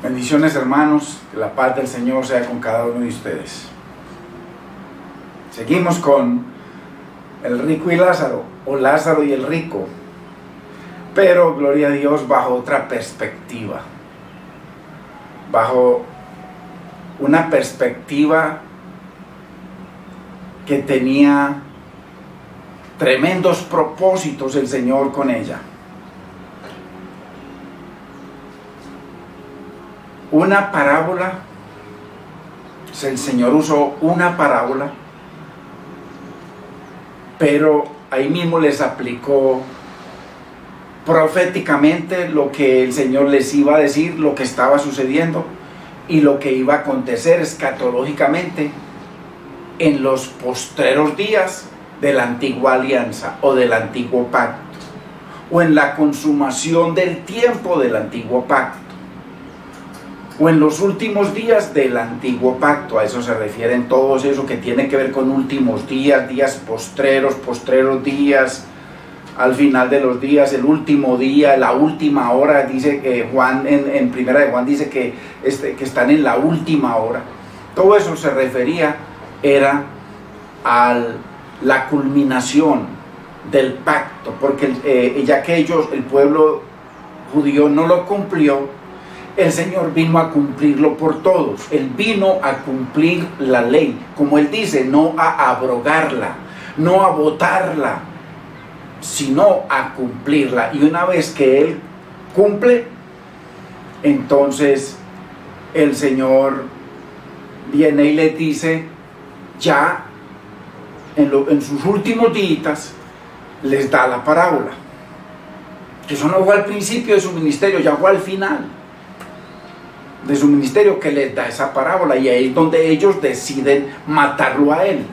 Bendiciones, hermanos, que la paz del Señor sea con cada uno de ustedes. Seguimos con el rico y Lázaro, o Lázaro y el rico, pero gloria a Dios bajo otra perspectiva, bajo una perspectiva que tenía tremendos propósitos el Señor con ella. Una parábola, el Señor usó una parábola, pero ahí mismo les aplicó proféticamente lo que el Señor les iba a decir, lo que estaba sucediendo y lo que iba a acontecer escatológicamente en los postreros días de la antigua alianza o del antiguo pacto, o en la consumación del tiempo del antiguo pacto, o en los últimos días del antiguo pacto. A eso se refieren todos eso que tiene que ver con últimos días, días postreros días, al final de los días, el último día, la última hora. Dice Juan, en primera de Juan dice que están en la última hora. Todo eso se refería, era a la culminación del pacto, porque ya que el pueblo judío no lo cumplió, el Señor vino a cumplirlo por todos. Él vino a cumplir la ley, como Él dice, no a abrogarla, no a botarla, sino a cumplirla. Y una vez que Él cumple, entonces el Señor viene y le dice, ya en sus últimos días, les da la parábola. Que eso no fue al principio de su ministerio, ya fue al final de su ministerio que les da esa parábola, y ahí es donde ellos deciden matarlo a Él,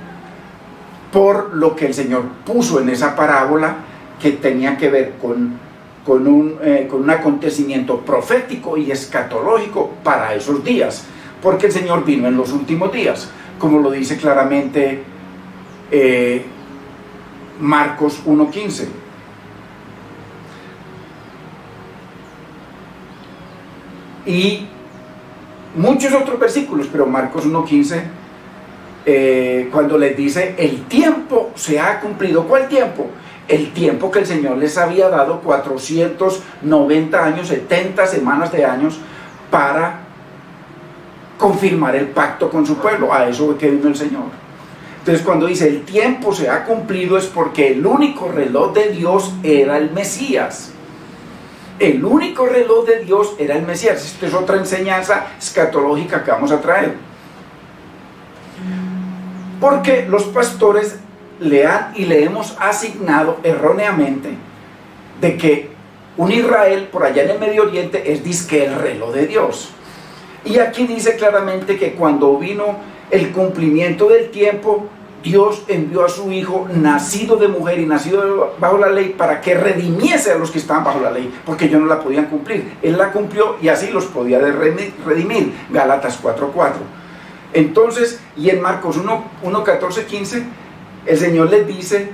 por lo que el Señor puso en esa parábola, que tenía que ver con un acontecimiento profético y escatológico para esos días, porque el Señor vino en los últimos días, como lo dice claramente Marcos 1:15. Y muchos otros versículos, pero Marcos 1:15, cuando les dice, el tiempo se ha cumplido. ¿Cuál tiempo? El tiempo que el Señor les había dado, 490 años, 70 semanas de años, para confirmar el pacto con su pueblo. A eso fue que vino el Señor. Entonces, cuando dice el tiempo se ha cumplido, es porque el único reloj de Dios era el Mesías. El único reloj de Dios era el Mesías. Esta es otra enseñanza escatológica que vamos a traer. Porque los pastores le hemos asignado erróneamente de que un Israel por allá en el Medio Oriente es dizque el reloj de Dios. Y aquí dice claramente que cuando vino el cumplimiento del tiempo, Dios envió a su Hijo, nacido de mujer y nacido bajo la ley, para que redimiese a los que estaban bajo la ley, porque ellos no la podían cumplir. Él la cumplió y así los podía redimir. Gálatas 4:4. Entonces, y en Marcos 1:14-15, el Señor les dice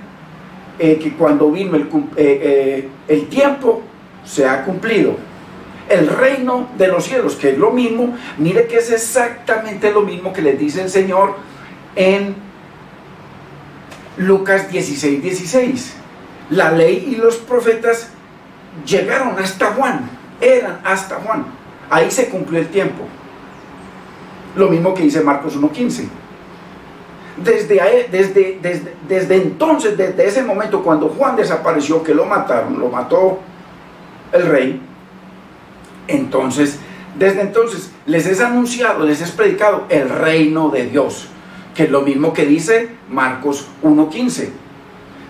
que cuando vino el tiempo se ha cumplido. El reino de los cielos, que es lo mismo, mire que es exactamente lo mismo que les dice el Señor en Lucas 16:16. La ley y los profetas llegaron hasta Juan, eran hasta Juan. Ahí se cumplió el tiempo. Lo mismo que dice Marcos 1:15. Desde entonces, desde ese momento, cuando Juan desapareció, que lo mataron, lo mató el rey, entonces, desde entonces les es anunciado, les es predicado el reino de Dios, que es lo mismo que dice Marcos 1:15.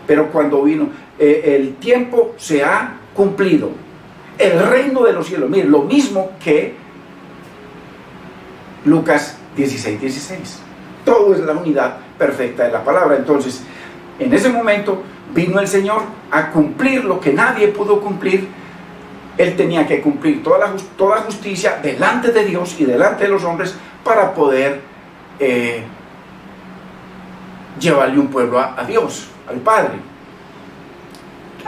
Pero cuando vino el tiempo se ha cumplido, el reino de los cielos, mire, lo mismo que Lucas 16:16. Todo es la unidad perfecta de la palabra. Entonces, en ese momento vino el Señor a cumplir lo que nadie pudo cumplir. Él tenía que cumplir toda justicia delante de Dios y delante de los hombres para poder llevarle un pueblo a Dios, al Padre.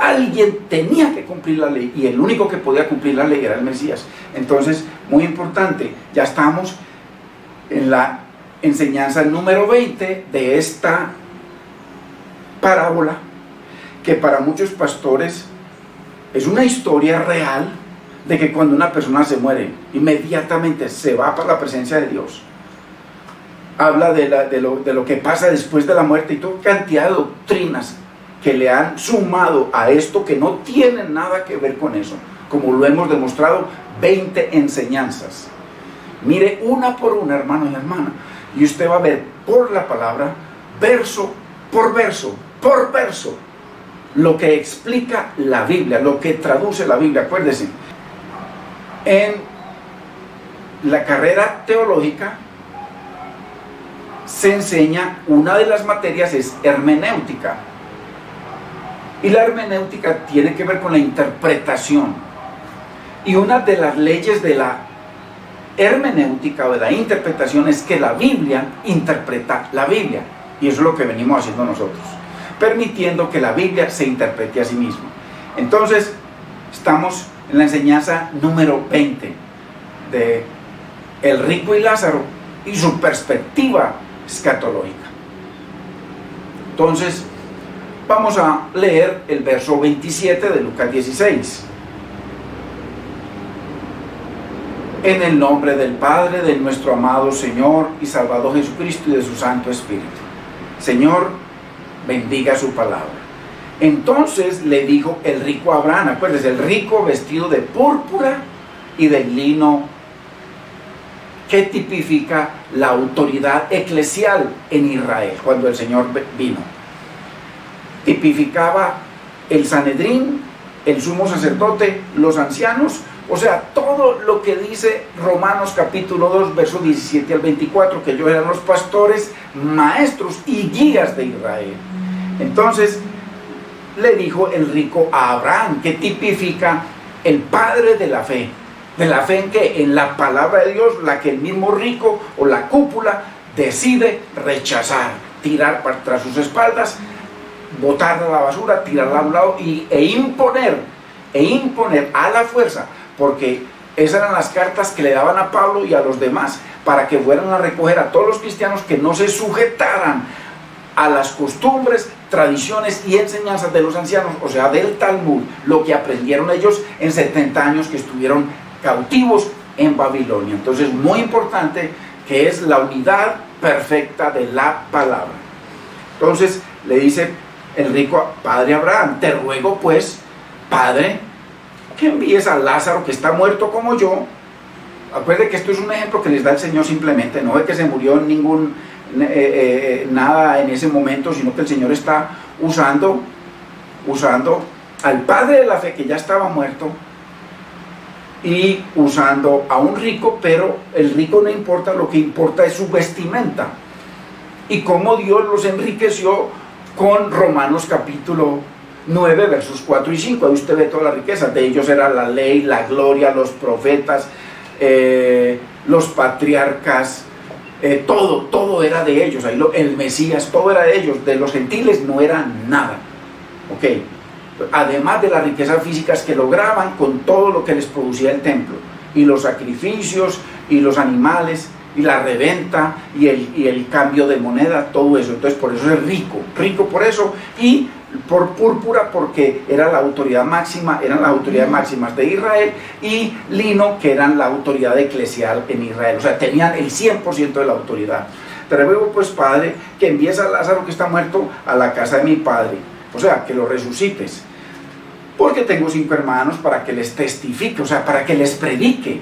alguien tenía que cumplir la ley, y el único que podía cumplir la ley era el Mesías. Entonces, muy importante, ya estamos en la enseñanza número 20 de esta parábola, que para muchos pastores es una historia real de que cuando una persona se muere, inmediatamente se va para la presencia de Dios. Habla de lo que pasa después de la muerte y toda cantidad de doctrinas que le han sumado a esto que no tienen nada que ver con eso, como lo hemos demostrado, 20 enseñanzas. Mire una por una, hermano y hermana, y usted va a ver por la palabra, verso por verso, lo que explica la Biblia, lo que traduce la Biblia. Acuérdese, en la carrera teológica se enseña, una de las materias es hermenéutica, y la hermenéutica tiene que ver con la interpretación, y una de las leyes de la hermenéutica o de la interpretación es que la Biblia interpreta la Biblia, y eso es lo que venimos haciendo nosotros, permitiendo que la Biblia se interprete a sí misma. Entonces estamos en la enseñanza número 20 de el rico y Lázaro y su perspectiva escatológica. Entonces vamos a leer el verso 27 de Lucas 16. En el nombre del Padre, de nuestro amado Señor y Salvador Jesucristo y de su Santo Espíritu. Señor, bendiga su palabra. Entonces le dijo el rico a Abraham, acuérdense, el rico vestido de púrpura y de lino, que tipifica la autoridad eclesial en Israel cuando el Señor vino. Tipificaba el Sanedrín, el sumo sacerdote, los ancianos, o sea, todo lo que dice Romanos capítulo 2, versos 17 al 24, que ellos eran los pastores, maestros y guías de Israel. Entonces le dijo el rico a Abraham, que tipifica el padre de la fe. ¿De la fe en qué? En la palabra de Dios, la que el mismo rico o la cúpula decide rechazar, tirar tras sus espaldas, botarla a la basura, tirarla a un lado e imponer a la fuerza, porque esas eran las cartas que le daban a Pablo y a los demás para que fueran a recoger a todos los cristianos que no se sujetaran a las costumbres, tradiciones y enseñanzas de los ancianos, o sea, del Talmud, lo que aprendieron ellos en 70 años que estuvieron cautivos en Babilonia. Entonces, muy importante, que es la unidad perfecta de la palabra. Entonces le dice el rico padre Abraham, te ruego pues, padre, que envíes a Lázaro, que está muerto como yo. Acuérdense que esto es un ejemplo que les da el Señor simplemente, no es que se murió nada en ese momento, sino que el Señor está usando al padre de la fe que ya estaba muerto, y usando a un rico, pero el rico no importa, lo que importa es su vestimenta y cómo Dios los enriqueció con Romanos capítulo 9 versos 4 y 5. Ahí usted ve toda la riqueza. De ellos era la ley, la gloria, los profetas, los patriarcas, todo era de ellos. Ahí el Mesías, todo era de ellos. De los gentiles no era nada. Ok, además de las riquezas físicas que lograban con todo lo que les producía el templo, y los sacrificios, y los animales, y la reventa, y el cambio de moneda, todo eso. Entonces por eso es rico por eso, y por púrpura porque era la autoridad máxima, eran las autoridades máximas de Israel, y lino, que eran la autoridad eclesial en Israel, o sea, tenían el 100% de la autoridad. Pero luego, pues, padre, que envíes a Lázaro que está muerto a la casa de mi padre, o sea, que lo resucites, porque tengo 5 hermanos, para que les testifique, o sea, para que les predique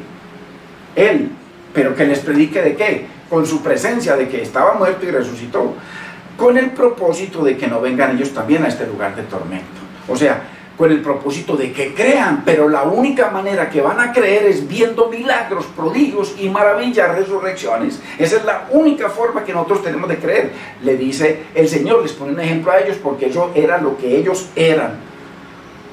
él. Pero que les predique ¿de qué? Con su presencia, de que estaba muerto y resucitó, con el propósito de que no vengan ellos también a este lugar de tormento. O sea, con el propósito de que crean, pero la única manera que van a creer es viendo milagros, prodigios y maravillas, resurrecciones. Esa es la única forma que nosotros tenemos de creer. Le dice el Señor, les pone un ejemplo a ellos, porque eso era lo que ellos eran.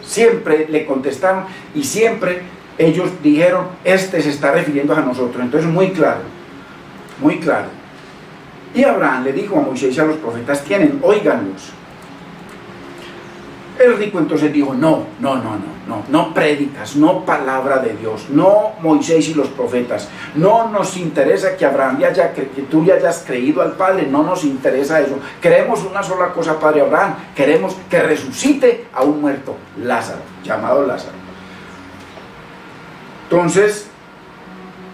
Siempre le contestaron y siempre ellos dijeron, este se está refiriendo a nosotros. Entonces muy claro, muy claro. Y Abraham le dijo a Moisés y a los profetas, óiganlos. El rico entonces dijo, no prédicas, no palabra de Dios, no Moisés y los profetas, no nos interesa que Abraham que tú ya hayas creído al Padre, no nos interesa eso, queremos una sola cosa, Padre Abraham, queremos que resucite a un muerto, Lázaro, llamado Lázaro. Entonces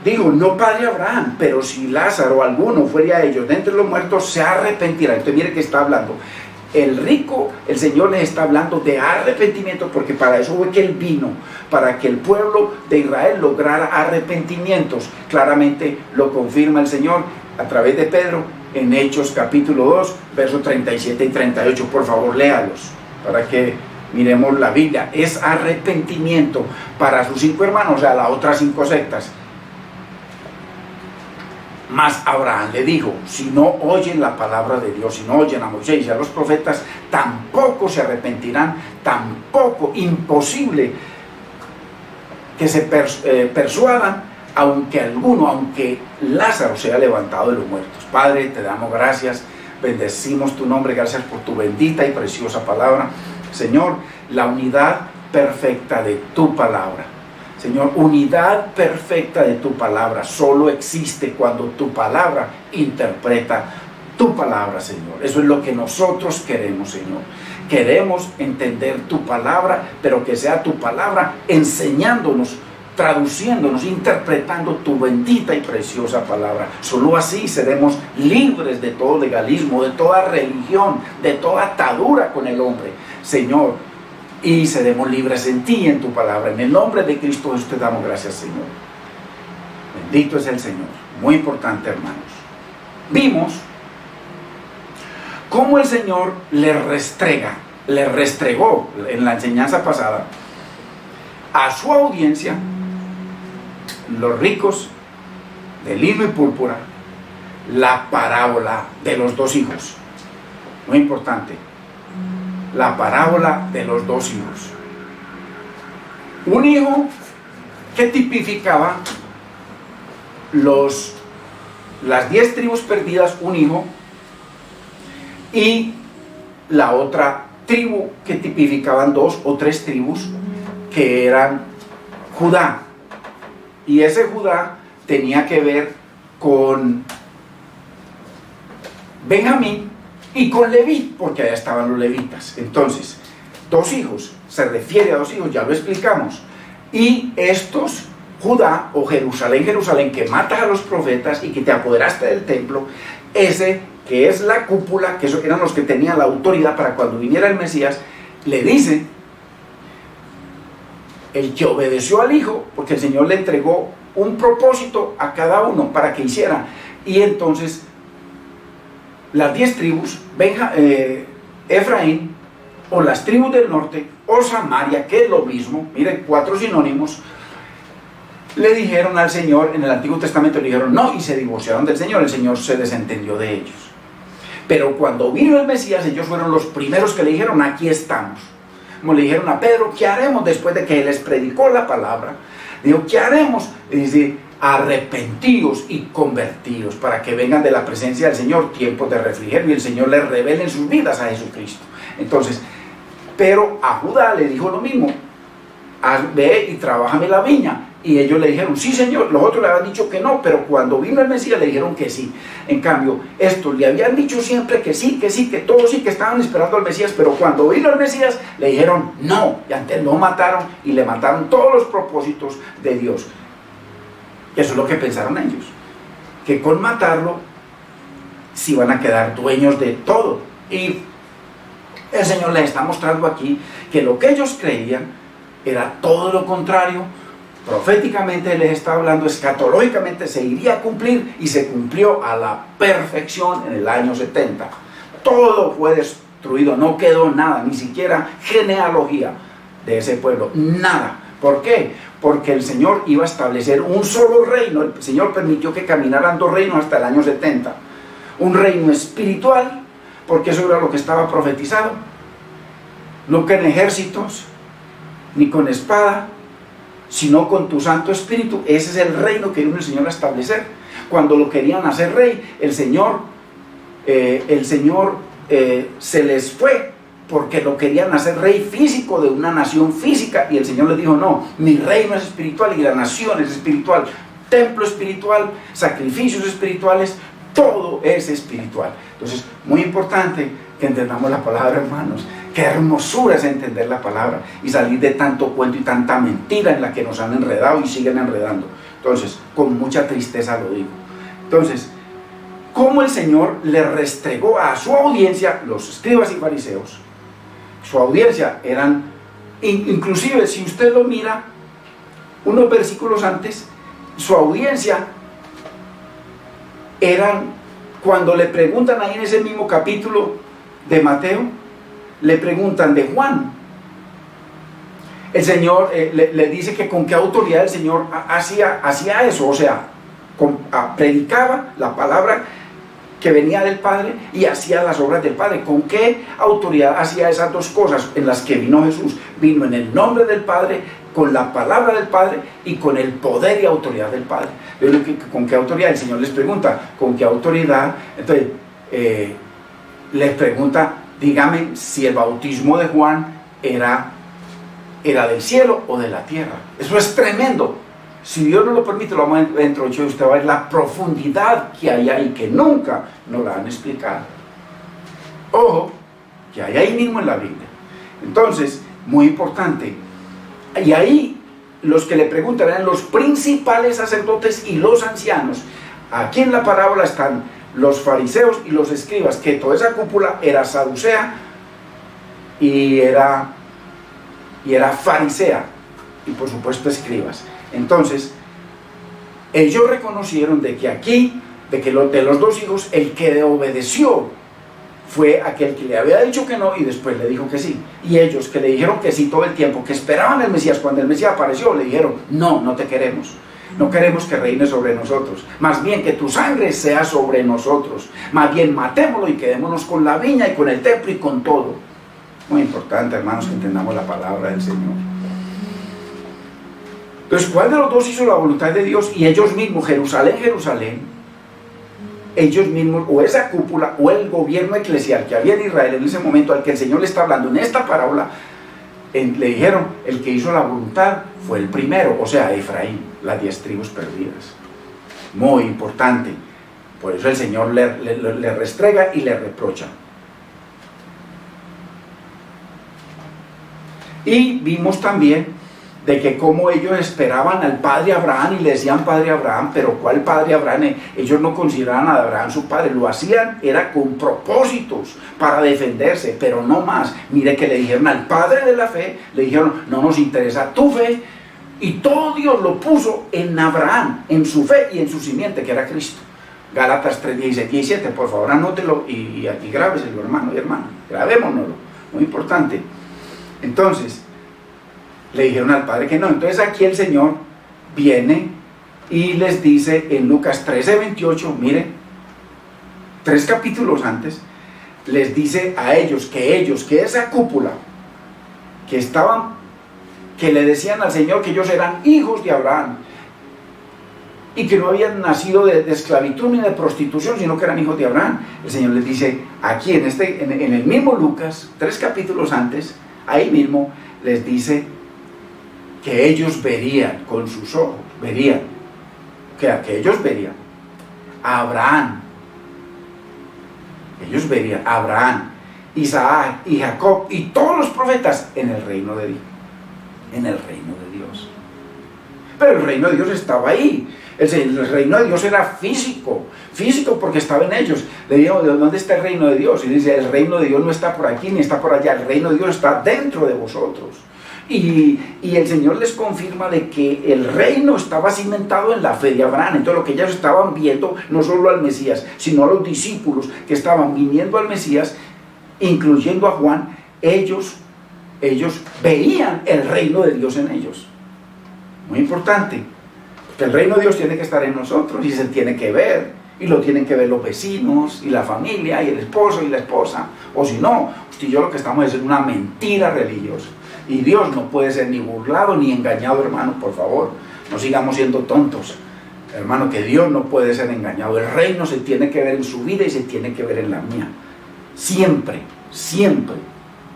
digo, no Padre Abraham, pero si Lázaro o alguno fuera a ellos de entre los muertos, se arrepentirá. Entonces mire que está hablando. El rico, el Señor les está hablando de arrepentimiento, porque para eso fue que Él vino, para que el pueblo de Israel lograra arrepentimientos. Claramente lo confirma el Señor a través de Pedro en Hechos capítulo 2, versos 37 y 38. Por favor, léalos para que miremos la Biblia. Es arrepentimiento para sus 5 hermanos, o sea, las otras 5 sectas. Mas Abraham le dijo, si no oyen la palabra de Dios, si no oyen a Moisés y a los profetas, tampoco se arrepentirán, tampoco, imposible que se persuadan, aunque Lázaro sea levantado de los muertos. Padre, te damos gracias, bendecimos tu nombre, gracias por tu bendita y preciosa palabra. Señor, la unidad perfecta de tu palabra. Señor, unidad perfecta de tu palabra solo existe cuando tu palabra interpreta tu palabra, Señor. Eso es lo que nosotros queremos, Señor. Queremos entender tu palabra, pero que sea tu palabra enseñándonos, traduciéndonos, interpretando tu bendita y preciosa palabra. Solo así seremos libres de todo legalismo, de toda religión, de toda atadura con el hombre, Señor. Y seremos libres en ti y en tu palabra. En el nombre de Cristo Jesús te damos gracias, Señor. Bendito es el Señor. Muy importante, hermanos. Vimos cómo el Señor le restregó en la enseñanza pasada a su audiencia, los ricos de lino y púrpura, la parábola de los 2 hijos. Muy importante. La parábola de los 2 hijos. Un hijo que tipificaba las 10 tribus perdidas, un hijo, y la otra tribu que tipificaban 2 o 3 tribus, que eran Judá. Y ese Judá tenía que ver con Benjamín y con Leví, porque allá estaban los levitas. Entonces, 2 hijos, se refiere a 2 hijos, ya lo explicamos. Y estos, Judá o Jerusalén, que matas a los profetas y que te apoderaste del templo, ese que es la cúpula, que esos eran los que tenían la autoridad para cuando viniera el Mesías, le dice, el que obedeció al hijo, porque el Señor le entregó un propósito a cada uno para que hiciera. Y entonces las 10 tribus, Efraín, o las tribus del norte, o Samaria, que es lo mismo, miren, 4 sinónimos, le dijeron al Señor, en el Antiguo Testamento le dijeron no, y se divorciaron del Señor, el Señor se desentendió de ellos. Pero cuando vino el Mesías, ellos fueron los primeros que le dijeron, aquí estamos. Como le dijeron a Pedro, ¿qué haremos después de que les predicó la palabra? Dijo, ¿qué haremos? Y dice, arrepentidos y convertidos, para que vengan de la presencia del Señor tiempos de refrigerio y el Señor les revele en sus vidas a Jesucristo. Entonces, pero a Judá le dijo lo mismo, ve y trabájame la viña. Y ellos le dijeron, sí Señor. Los otros le habían dicho que no, pero cuando vino el Mesías le dijeron que sí. En cambio, estos le habían dicho siempre que sí, que todos sí, que estaban esperando al Mesías, pero cuando vino el Mesías le dijeron no, y antes lo mataron y le mataron todos los propósitos de Dios. Eso es lo que pensaron ellos, que con matarlo se iban a quedar dueños de todo. Y el Señor les está mostrando aquí que lo que ellos creían era todo lo contrario. Proféticamente les está hablando, escatológicamente se iría a cumplir, y se cumplió a la perfección en el año 70. Todo fue destruido, no quedó nada, ni siquiera genealogía de ese pueblo, nada. ¿Por qué? Porque el Señor iba a establecer un solo reino. El Señor permitió que caminaran 2 reinos hasta el año 70. Un reino espiritual, porque eso era lo que estaba profetizado, no con ejércitos, ni con espada, sino con tu Santo Espíritu. Ese es el reino que vino el Señor a establecer. Cuando lo querían hacer rey, el Señor se les fue porque lo querían hacer rey físico de una nación física, y el Señor les dijo: no, mi reino es espiritual y la nación es espiritual, templo espiritual, sacrificios espirituales, todo es espiritual. Entonces, muy importante que entendamos la palabra, hermanos. Qué hermosura es entender la palabra y salir de tanto cuento y tanta mentira en la que nos han enredado y siguen enredando. Entonces, con mucha tristeza lo digo. Entonces, cómo el Señor le restregó a su audiencia, los escribas y fariseos. Su audiencia eran, inclusive si usted lo mira unos versículos antes, su audiencia eran, cuando le preguntan ahí en ese mismo capítulo de Mateo, le preguntan de Juan. El Señor le dice que con qué autoridad el Señor hacía eso, o sea, predicaba la palabra que venía del Padre y hacía las obras del Padre. ¿Con qué autoridad hacía esas dos cosas en las que vino Jesús? Vino en el nombre del Padre, con la palabra del Padre y con el poder y autoridad del Padre. ¿Con qué autoridad? El Señor les pregunta, ¿con qué autoridad? Entonces, les pregunta, dígame si el bautismo de Juan era del cielo o de la tierra. Eso es tremendo. Si Dios nos lo permite, lo vamos a introducir, usted va a ver la profundidad que hay ahí, que nunca nos la han explicado. Ojo, que hay ahí mismo en la Biblia. Entonces, muy importante. Y ahí, los que le preguntan eran los principales sacerdotes y los ancianos. Aquí en la parábola están los fariseos y los escribas, que toda esa cúpula era saducea y era farisea, y por supuesto escribas. Entonces, ellos reconocieron de que aquí, de los dos hijos, el que obedeció fue aquel que le había dicho que no y después le dijo que sí. Y ellos que le dijeron que sí todo el tiempo, que esperaban el Mesías, cuando el Mesías apareció, le dijeron: no, no te queremos. No queremos que reine sobre nosotros, más bien que tu sangre sea sobre nosotros. Más bien matémoslo y quedémonos con la viña y con el templo y con todo. Muy importante, hermanos, que entendamos la palabra del Señor. Entonces, ¿cuál de los dos hizo la voluntad de Dios? Y ellos mismos, Jerusalén, ellos mismos, o esa cúpula, o el gobierno eclesial que había en Israel en ese momento, al que el Señor le está hablando en esta parábola, le dijeron: el que hizo la voluntad fue el primero, o sea, Efraín, las 10 tribus perdidas. Muy importante. Por eso el Señor le restrega y le reprocha. Y vimos también de que como ellos esperaban al padre Abraham y le decían padre Abraham, pero ¿cuál padre Abraham? Ellos no consideraban a Abraham su padre, lo hacían, era con propósitos para defenderse, pero no más. Mire que le dijeron al padre de la fe, le dijeron: no nos interesa tu fe, y todo Dios lo puso en Abraham, en su fe y en su simiente, que era Cristo. Gálatas 3, 16, 17, por favor anótelo y aquí grábeselo, hermano y hermana, grabémonoslo, muy importante. Entonces, le dijeron al Padre que no. Entonces aquí el Señor viene y les dice en Lucas 13, 28, mire, 3 capítulos antes, les dice a ellos, que esa cúpula, que le decían al Señor que ellos eran hijos de Abraham, y que no habían nacido de esclavitud ni de prostitución, sino que eran hijos de Abraham. El Señor les dice, aquí en el mismo Lucas, 3 capítulos antes, ahí mismo les dice que ellos verían con sus ojos, que ellos verían a Abraham, Isaac y Jacob y todos los profetas en el reino de Dios, pero el reino de Dios estaba ahí. El reino de Dios era físico porque estaba en ellos. Le digo: ¿de dónde está el reino de Dios? Y dice: el reino de Dios no está por aquí ni está por allá, el reino de Dios está dentro de vosotros. Y el Señor les confirma de que el reino estaba cimentado en la fe de Abraham. Entonces lo que ellos estaban viendo, no solo al Mesías, sino a los discípulos que estaban viniendo al Mesías, incluyendo a Juan, ellos veían el reino de Dios en ellos. Muy importante, porque el reino de Dios tiene que estar en nosotros y se tiene que ver, y lo tienen que ver los vecinos y la familia y el esposo y la esposa, o si no, usted y yo lo que estamos es en una mentira religiosa. Y Dios no puede ser ni burlado ni engañado, hermano, por favor, no sigamos siendo tontos, hermano, que Dios no puede ser engañado. El reino se tiene que ver en su vida y se tiene que ver en la mía, siempre,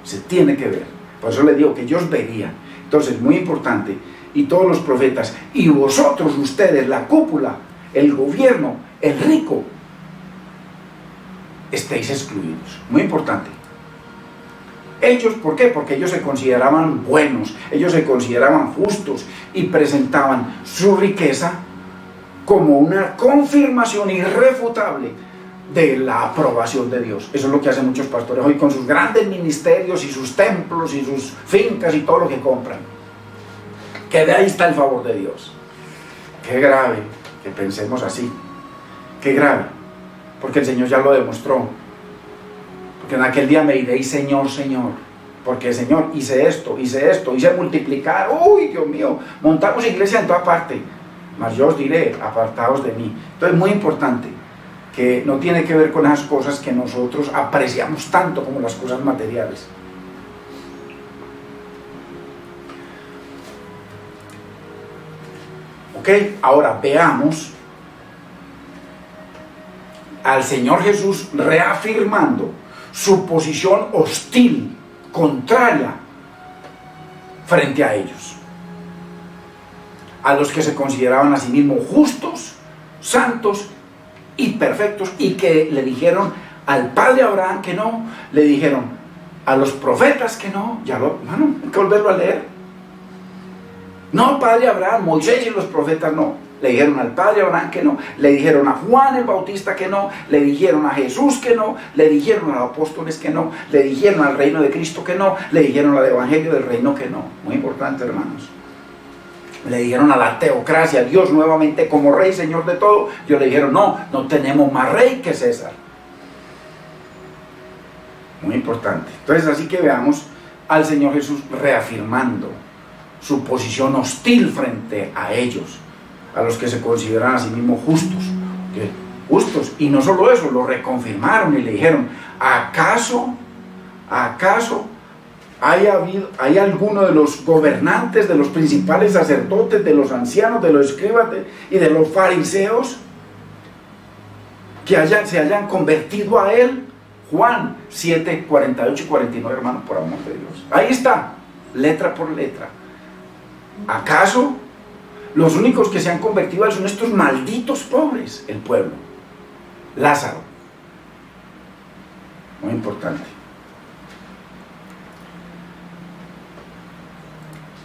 Se tiene que ver. Por eso le digo que ellos verían. Entonces, muy importante. Y todos los profetas, y vosotros, ustedes, la cúpula, el gobierno, el rico, estéis excluidos. Muy importante. Ellos, ¿por qué? Porque ellos se consideraban buenos, ellos se consideraban justos y presentaban su riqueza como una confirmación irrefutable de la aprobación de Dios. Eso es lo que hacen muchos pastores hoy con sus grandes ministerios y sus templos y sus fincas y todo lo que compran. Que de ahí está el favor de Dios. Qué grave que pensemos así. Qué grave. Porque el Señor ya lo demostró. Porque en aquel día me diréis Señor, Señor. Porque Señor, hice esto, hice multiplicar. Uy, Dios mío, montamos iglesia en toda parte. Mas yo os diré, apartaos de mí. Entonces es muy importante que no tiene que ver con esas cosas que nosotros apreciamos tanto como las cosas materiales. Ok, ahora veamos al Señor Jesús reafirmando su posición hostil, contraria, frente a ellos. A los que se consideraban a sí mismos justos, santos y perfectos, y que le dijeron al padre Abraham que no, le dijeron a los profetas que no, bueno, hay que volverlo a leer. No, padre Abraham, Moisés y los profetas no. Le dijeron al padre Abraham que no, le dijeron a Juan el Bautista que no, le dijeron a Jesús que no, le dijeron a los apóstoles que no, le dijeron al reino de Cristo que no, le dijeron al evangelio del reino que no. Muy importante, hermanos. Le dijeron a la teocracia, Dios nuevamente como rey, señor de todo. Ellos le dijeron, no tenemos más rey que César. Muy importante. Entonces, así que veamos al Señor Jesús reafirmando su posición hostil frente a ellos, a los que se consideran a sí mismos justos. Justos. Y no solo eso, lo reconfirmaron y le dijeron, ¿acaso hay alguno de los gobernantes, de los principales sacerdotes, de los ancianos, de los escribas y de los fariseos que se hayan convertido a él? Juan 7, 48 y 49, hermanos, por amor de Dios. Ahí está, letra por letra. ¿Acaso los únicos que se han convertido a él son estos malditos pobres, el pueblo? Lázaro. Muy importante.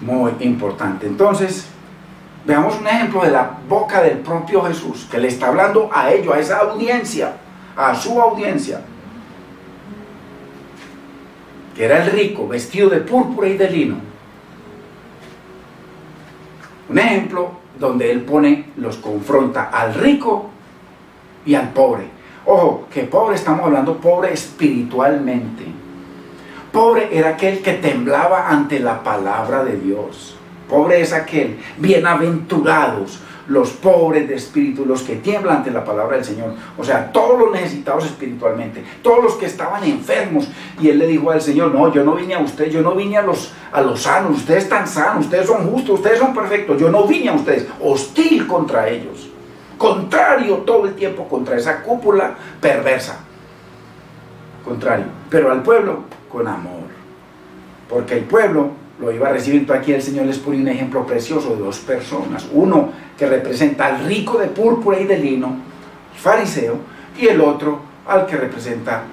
Muy importante. Entonces, veamos un ejemplo de la boca del propio Jesús, que le está hablando a ellos, a esa audiencia, a su audiencia, que era el rico, vestido de púrpura y de lino. Un ejemplo donde él los confronta al rico y al pobre. Ojo, que pobre, estamos hablando pobre espiritualmente. Pobre era aquel que temblaba ante la palabra de Dios. Pobre es aquel, bienaventurados los pobres de espíritu, los que tiemblan ante la palabra del Señor. O sea, todos los necesitados espiritualmente, todos los que estaban enfermos. Y él le dijo al Señor, no, yo no vine a usted, yo no vine a los sanos, ustedes están sanos, ustedes son justos, ustedes son perfectos, yo no vine a ustedes, hostil contra ellos, contrario todo el tiempo contra esa cúpula perversa, contrario, pero al pueblo con amor, porque el pueblo lo iba a recibir. Aquí el Señor les pone un ejemplo precioso de dos personas, uno que representa al rico de púrpura y de lino, el fariseo, y el otro al que representa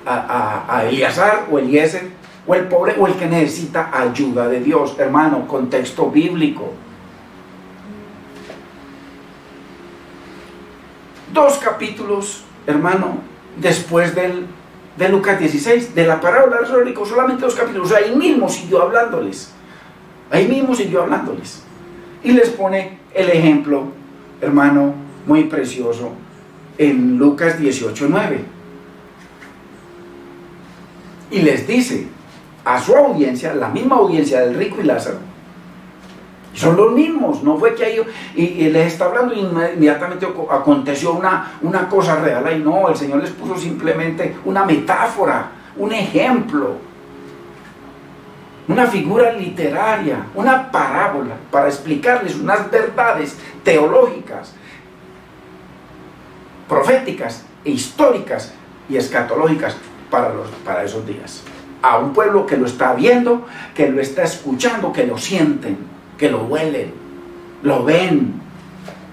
a Eleazar o Eliezer, o el pobre, o el que necesita ayuda de Dios. Hermano, contexto bíblico. 2 capítulos, hermano, después de Lucas 16, de la parábola del rico rico, solamente 2 capítulos. Ahí mismo siguió hablándoles. Y les pone el ejemplo, hermano, muy precioso, en Lucas 18:9. Y les dice a su audiencia, la misma audiencia del rico y Lázaro, son los mismos, no fue que ellos, y les está hablando y inmediatamente aconteció una cosa real. Ahí no, el Señor les puso simplemente una metáfora, un ejemplo, una figura literaria, una parábola, para explicarles unas verdades teológicas, proféticas e históricas y escatológicas para esos días. a un pueblo que lo está viendo, que lo está escuchando, que lo sienten, que lo huelen, lo ven.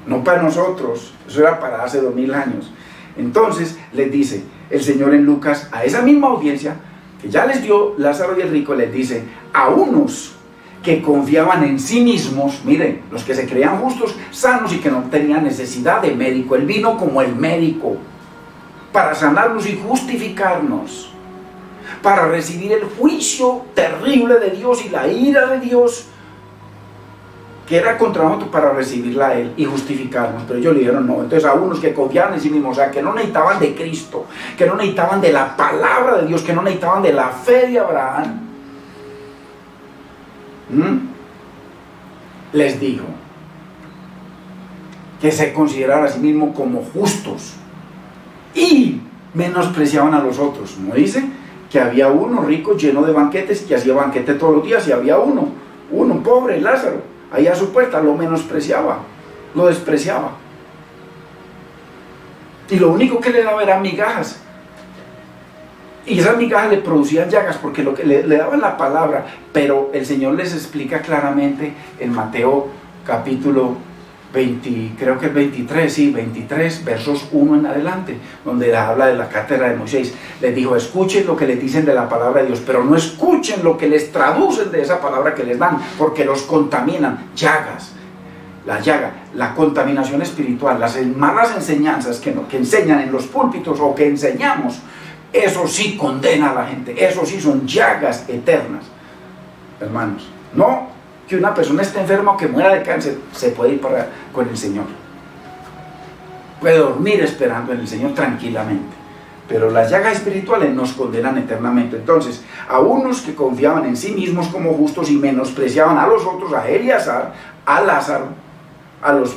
No para nosotros, eso era para hace 2000 años. Entonces les dice el Señor en Lucas a esa misma audiencia que ya les dio Lázaro y el rico, les dice a unos que confiaban en sí mismos, miren, los que se creían justos, sanos y que no tenían necesidad de médico. Él vino como el médico para sanarnos y justificarnos, para recibir el juicio terrible de Dios y la ira de Dios que era contra nosotros, para recibirla a Él y justificarnos. Pero ellos le dijeron no. Entonces a unos que confiaban en sí mismos, o sea, que no necesitaban de Cristo, que no necesitaban de la palabra de Dios, que no necesitaban de la fe de Abraham, les dijo que se consideraran a sí mismos como justos y menospreciaban a los otros. ¿No dice que había uno rico lleno de banquetes que hacía banquete todos los días, y había uno pobre, Lázaro, ahí a su puerta? Lo menospreciaba, lo despreciaba, y lo único que le daba eran migajas, y esas migajas le producían llagas porque lo que le daban la palabra. Pero el Señor les explica claramente en Mateo capítulo 20, creo que es 23, sí, 23, versos 1 en adelante, donde habla de la cátedra de Moisés. Les dijo: escuchen lo que les dicen de la palabra de Dios, pero no escuchen lo que les traducen de esa palabra que les dan, porque los contaminan. Llagas, la llaga, la contaminación espiritual, las malas enseñanzas que enseñan en los púlpitos o que enseñamos, eso sí condena a la gente, eso sí son llagas eternas, hermanos. No que una persona esté enferma o que muera de cáncer, se puede ir con el Señor, puede dormir esperando en el Señor tranquilamente, pero las llagas espirituales nos condenan eternamente. Entonces, a unos que confiaban en sí mismos como justos y menospreciaban a los otros, a Eleazar, a Lázaro, a los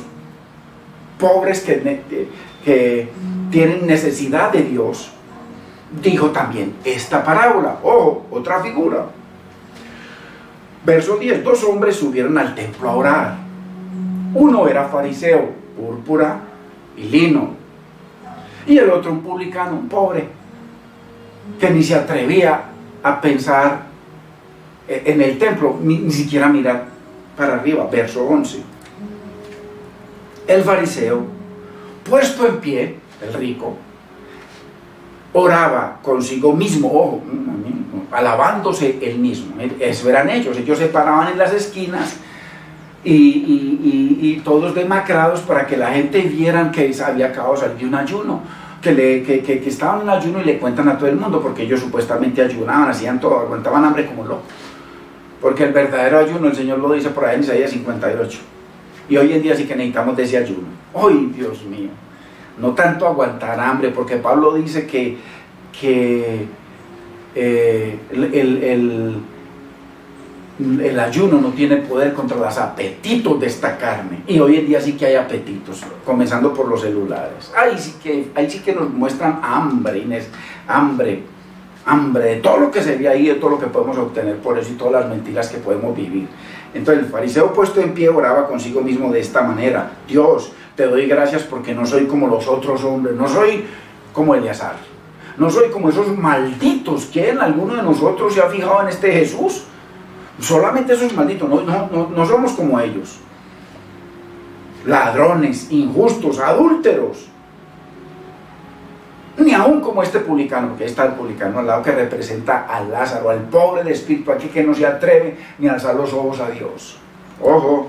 pobres que tienen necesidad de Dios, dijo también esta parábola. Ojo, otra figura. Verso 10: 2 hombres subieron al templo a orar. Uno era fariseo, púrpura y lino, y el otro un publicano, un pobre, que ni se atrevía a pensar en el templo, ni siquiera mirar para arriba. Verso 11: el fariseo, puesto en pie, el rico, oraba consigo mismo, ojo, alabándose él mismo. Eso eran ellos se paraban en las esquinas y todos demacrados, para que la gente vieran que había acabado de salir de un ayuno, que estaban en ayuno, y le cuentan a todo el mundo, porque ellos supuestamente ayunaban, hacían todo, aguantaban hambre como locos, porque el verdadero ayuno, el Señor lo dice por ahí en Isaías 58, y hoy en día sí que necesitamos de ese ayuno. ¡Ay, Dios mío! No tanto aguantar hambre, porque Pablo dice que el ayuno no tiene poder contra los apetitos de esta carne. Y hoy en día sí que hay apetitos, comenzando por los celulares. Ahí sí que nos muestran hambre de todo lo que se ve ahí, de todo lo que podemos obtener por eso y todas las mentiras que podemos vivir. Entonces el fariseo, puesto en pie, oraba consigo mismo de esta manera: Dios, te doy gracias porque no soy como los otros hombres, no soy como Eleazar, no soy como esos malditos. ¿Quién? ¿Alguno de nosotros se ha fijado en este Jesús? Solamente esos malditos, no somos como ellos. Ladrones, injustos, adúlteros, ni aún como este publicano, porque ahí está el publicano al lado, que representa a Lázaro, al pobre de espíritu, aquí que no se atreve ni a alzar los ojos a Dios. Ojo,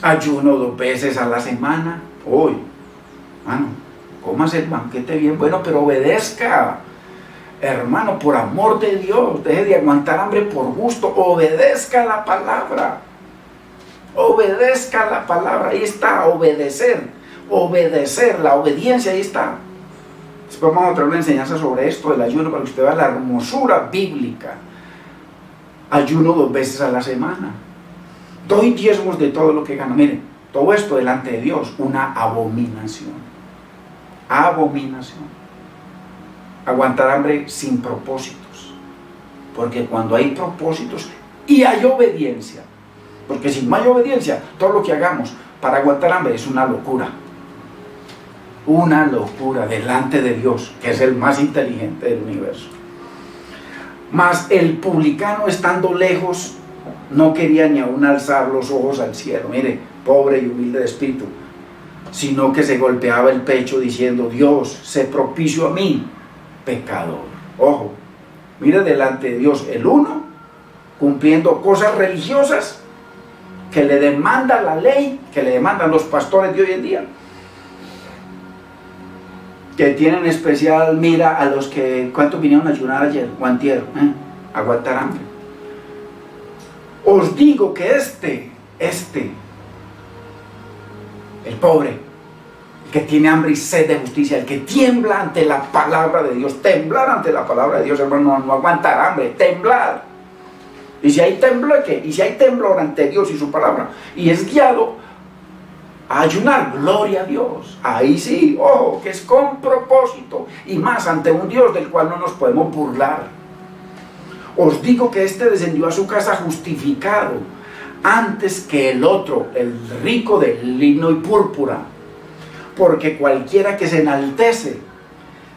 ayuno 2 veces a la semana. Uy, mano, cómase el banquete bien bueno, pero obedezca, hermano, por amor de Dios. Deje de aguantar hambre por gusto, obedezca la palabra, obedezca la palabra. Ahí está, obedecer, la obediencia, ahí está. Después vamos a traer una enseñanza sobre esto del ayuno, para que usted vea la hermosura bíblica. Ayuno 2 veces a la semana, doy diezmos de todo lo que gano. Miren, todo esto delante de Dios, una abominación. Aguantar hambre sin propósitos, porque cuando hay propósitos y hay obediencia, porque si no hay obediencia, todo lo que hagamos para aguantar hambre es una locura delante de Dios, que es el más inteligente del universo. Mas el publicano, estando lejos, no quería ni aún alzar los ojos al cielo. Mire, pobre y humilde de espíritu, sino que se golpeaba el pecho diciendo: Dios, sé propicio a mí, pecador. Ojo, mire delante de Dios el uno cumpliendo cosas religiosas que le demanda la ley, que le demandan los pastores de hoy en día, que tienen especial mira a los que, ¿cuántos vinieron a ayunar ayer o antier? Aguantar hambre. Os digo que el pobre, el que tiene hambre y sed de justicia, el que tiembla ante la palabra de Dios, temblar ante la palabra de Dios, hermano, no aguantar hambre, temblar. Y si hay temblor, ¿qué? Y si hay temblor ante Dios y su palabra, y es guiado a ayunar, gloria a Dios. Ahí sí, ojo, que es con propósito, y más ante un Dios del cual no nos podemos burlar. Os digo que este descendió a su casa justificado antes que el otro, el rico de lino y púrpura, porque cualquiera que se enaltece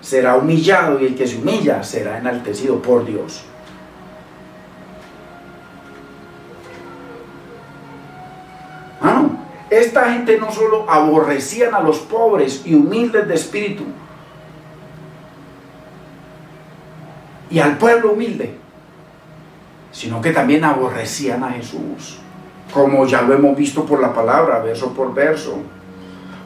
será humillado, y el que se humilla será enaltecido por Dios. Esta gente no solo aborrecían a los pobres y humildes de espíritu y al pueblo humilde, sino que también aborrecían a Jesús, como ya lo hemos visto por la palabra, verso por verso.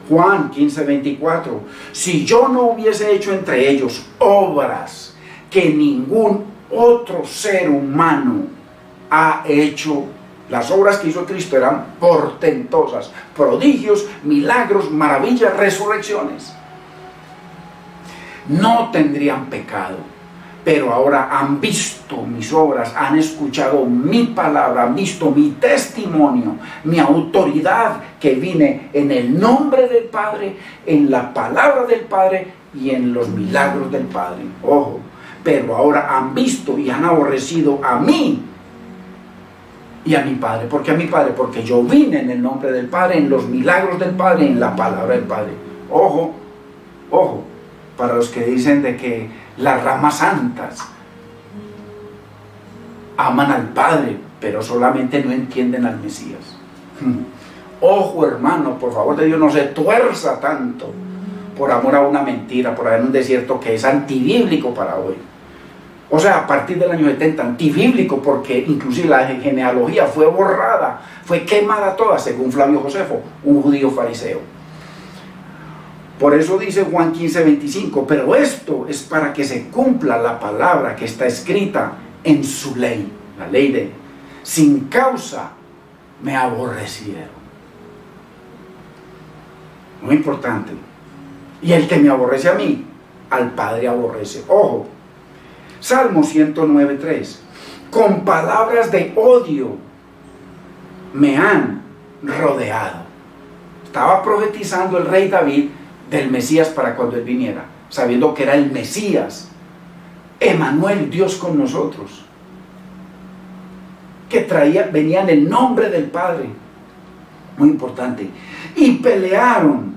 Juan 15:24: si yo no hubiese hecho entre ellos obras que ningún otro ser humano ha hecho. Las obras que hizo Cristo eran portentosas, prodigios, milagros, maravillas, resurrecciones. No tendrían pecado, pero ahora han visto mis obras, han escuchado mi palabra, han visto mi testimonio, mi autoridad, que vine en el nombre del Padre, en la palabra del Padre y en los milagros del Padre. Ojo, pero ahora han visto y han aborrecido a mí y a mi Padre. ¿Por qué a mi Padre? Porque yo vine en el nombre del Padre, en los milagros del Padre, en la palabra del Padre. Ojo, ojo, para los que dicen de que las ramas santas aman al Padre, pero solamente no entienden al Mesías. Ojo, hermano, por favor de Dios, no se tuerza tanto por amor a una mentira, por haber un desierto que es antibíblico para hoy. O sea, a partir del año 70, antibíblico, porque inclusive la genealogía fue borrada, fue quemada toda, según Flavio Josefo, un judío fariseo. Por eso dice Juan 15:25, pero esto es para que se cumpla la palabra que está escrita en su ley, la ley de: sin causa me aborrecieron. Muy importante. Y el que me aborrece a mí, al Padre aborrece. Ojo, Salmo 109:3, con palabras de odio me han rodeado. Estaba profetizando el rey David del Mesías para cuando él viniera, sabiendo que era el Mesías, Emanuel, Dios con nosotros, que venía en el nombre del Padre. Muy importante. Y pelearon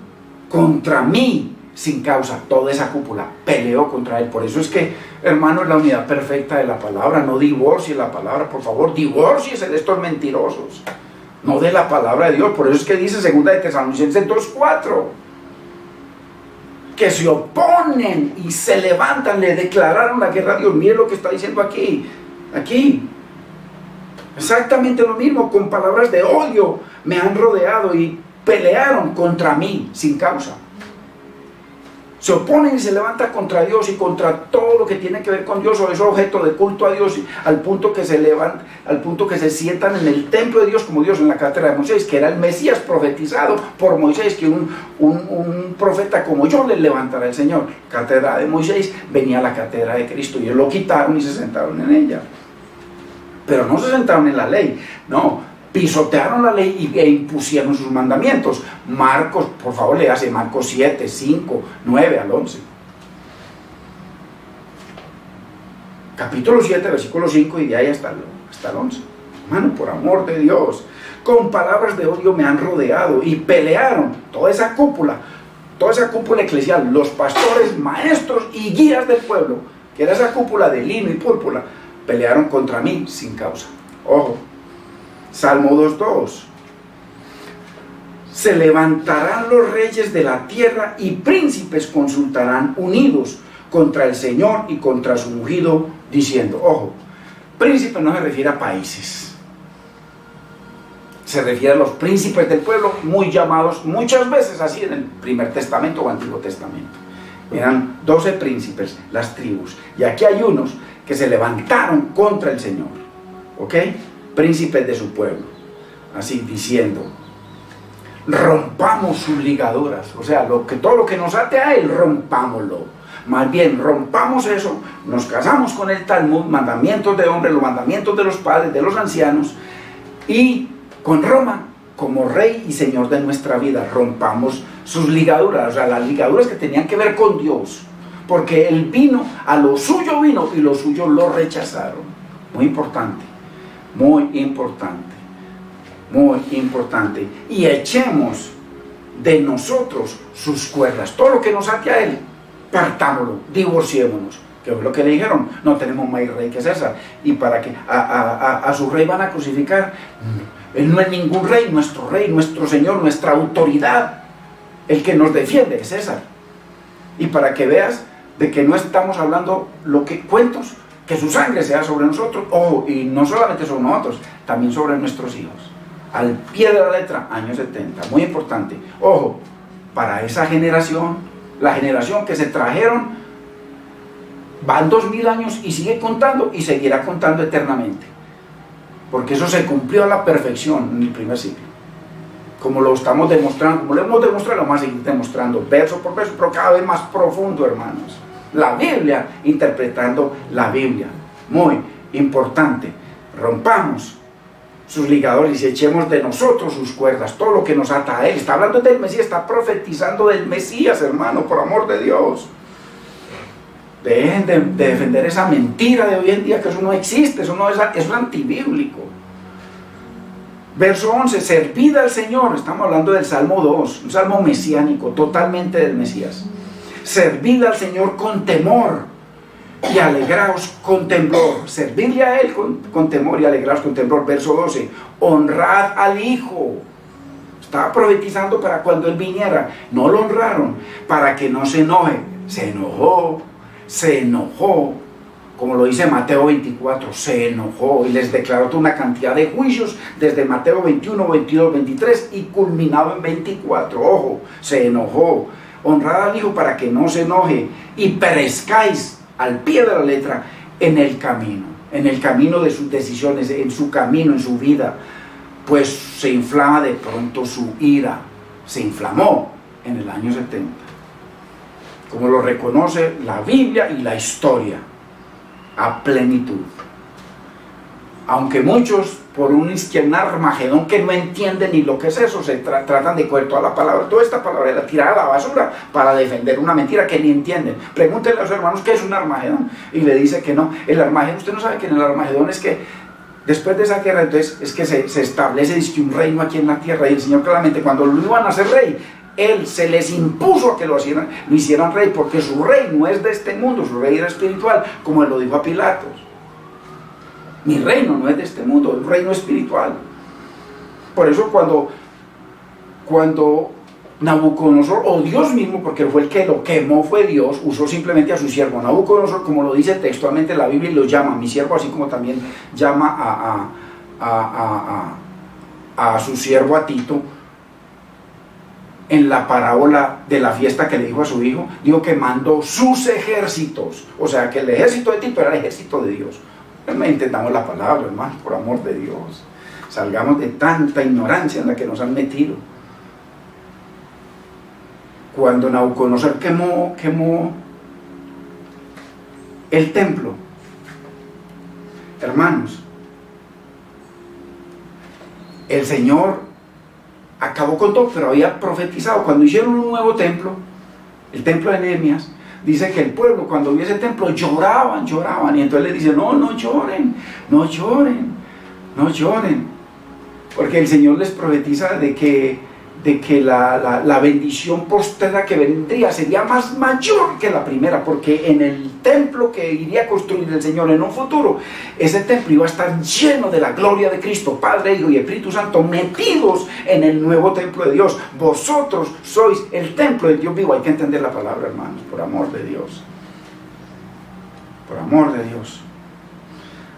contra mí sin causa. Toda esa cúpula peleó contra él. Por eso es que, hermano, es la unidad perfecta de la palabra. No divorcie la palabra, por favor. Divórciese de estos mentirosos, no de la palabra de Dios. Por eso es que dice 2 de Tesalonicenses 2:4, que se oponen y se levantan, le declararon la guerra a Dios. Mire lo que está diciendo aquí. Exactamente lo mismo, con palabras de odio me han rodeado y pelearon contra mí sin causa. Se oponen y se levantan contra Dios y contra todo lo que tiene que ver con Dios, o es objeto de culto a Dios, al punto que se levantan, al punto que se sientan en el templo de Dios como Dios, en la cátedra de Moisés, que era el Mesías profetizado por Moisés, que un profeta como yo le levantará el Señor. Cátedra de Moisés, venía la cátedra de Cristo, y ellos lo quitaron y se sentaron en ella. Pero no se sentaron en la ley, no, pisotearon la ley e impusieron sus mandamientos. Marcos, por favor, léase Marcos 7, 5, 9 al 11. Capítulo 7, versículo 5, y de ahí hasta el 11. Hermano, por amor de Dios, con palabras de odio me han rodeado y pelearon. Toda esa cúpula eclesial, los pastores, maestros y guías del pueblo, que era esa cúpula de lino y púrpura, pelearon contra mí sin causa. Ojo, Salmo 2:2. Se levantarán los reyes de la tierra y príncipes consultarán unidos contra el Señor y contra su ungido, diciendo, ojo, príncipe no se refiere a países, se refiere a los príncipes del pueblo, muy llamados muchas veces así en el Primer Testamento o Antiguo Testamento. Eran 12 príncipes, las tribus, y aquí hay unos que se levantaron contra el Señor, ¿ok? Príncipes de su pueblo, así diciendo, rompamos sus ligaduras, o sea, todo lo que nos ate a él, rompámoslo. Más bien, rompamos eso, nos casamos con el Talmud, mandamientos de hombres, los mandamientos de los padres, de los ancianos, y con Roma como rey y señor de nuestra vida, rompamos sus ligaduras, o sea, las ligaduras que tenían que ver con Dios, porque él vino, a lo suyo vino, y los suyos lo rechazaron. Muy importante, muy importante, muy importante. Y echemos de nosotros sus cuerdas, todo lo que nos ate a él, partámoslo, divorciémonos, que es lo que le dijeron, no tenemos más rey que César, y para que a su rey van a crucificar. Él no es ningún rey, nuestro Señor, nuestra autoridad, el que nos defiende es César. Y para que veas de que no estamos hablando cuentos, que su sangre sea sobre nosotros, ojo, y no solamente sobre nosotros, también sobre nuestros hijos, al pie de la letra, año 70, muy importante, ojo, para esa generación, la generación que se trajeron, van 2000 años y sigue contando y seguirá contando eternamente, porque eso se cumplió a la perfección en el primer siglo, como lo estamos demostrando, como lo hemos demostrado, lo vamos a seguir demostrando verso por verso, pero cada vez más profundo, hermanos. La Biblia, interpretando la Biblia, muy importante. Rompamos sus ligadores y echemos de nosotros sus cuerdas, todo lo que nos ata a él. Está hablando del Mesías, está profetizando del Mesías, hermano, por amor de Dios. Dejen de defender esa mentira de hoy en día, que eso no existe, eso es antibíblico. Verso 11, servid al Señor. Estamos hablando del Salmo 2, un salmo mesiánico, totalmente del Mesías. Servid al Señor con temor y alegraos con temblor. Servidle a Él con temor y alegraos con temblor. Verso 12, honrad al Hijo. Estaba profetizando para cuando Él viniera. No lo honraron, para que no se enoje. Se enojó, como lo dice Mateo 24, se enojó y les declaró toda una cantidad de juicios desde Mateo 21, 22, 23 y culminado en 24. Ojo, se enojó. Honrad al Hijo para que no se enoje y perezcáis al pie de la letra en el camino de sus decisiones, en su camino, en su vida, pues se inflama de pronto su ira, se inflamó en el año 70, como lo reconoce la Biblia y la historia, a plenitud. Aunque muchos, por un Armagedón que no entienden ni lo que es eso, se tratan de coger toda esta palabra, la tirar a la basura para defender una mentira que ni entienden. Pregúntenle a sus hermanos qué es un Armagedón y le dice que no. El Armagedón, usted no sabe que en el Armagedón es que después de esa guerra, entonces es que se establece un reino aquí en la tierra, y el Señor claramente cuando lo iban a hacer rey, Él se les impuso a que lo hicieran rey, porque su rey no es de este mundo, su rey era espiritual, como Él lo dijo a Pilatos. Mi reino no es de este mundo, es un reino espiritual. Por eso cuando Nabucodonosor, o Dios mismo, porque fue el que lo quemó, fue Dios, usó simplemente a su siervo Nabucodonosor, como lo dice textualmente la Biblia, y lo llama mi siervo, así como también llama a su siervo a Tito, en la parábola de la fiesta que le dijo a su hijo, dijo que mandó sus ejércitos, o sea que el ejército de Tito era el ejército de Dios. No entendamos la palabra, hermano, por amor de Dios. Salgamos de tanta ignorancia en la que nos han metido. Cuando Nabucodonosor quemó el templo, hermanos, el Señor acabó con todo, pero había profetizado. Cuando hicieron un nuevo templo, el templo de Nehemías, dice que el pueblo cuando vio ese templo lloraban, y entonces le dice, no lloren, porque el Señor les profetiza de que la bendición postrera que vendría sería más mayor que la primera, porque en el templo que iría a construir el Señor en un futuro, ese templo iba a estar lleno de la gloria de Cristo, Padre, Hijo y Espíritu Santo, metidos en el nuevo templo de Dios. Vosotros sois el templo del Dios vivo. Hay que entender la palabra, hermanos, por amor de Dios. Por amor de Dios.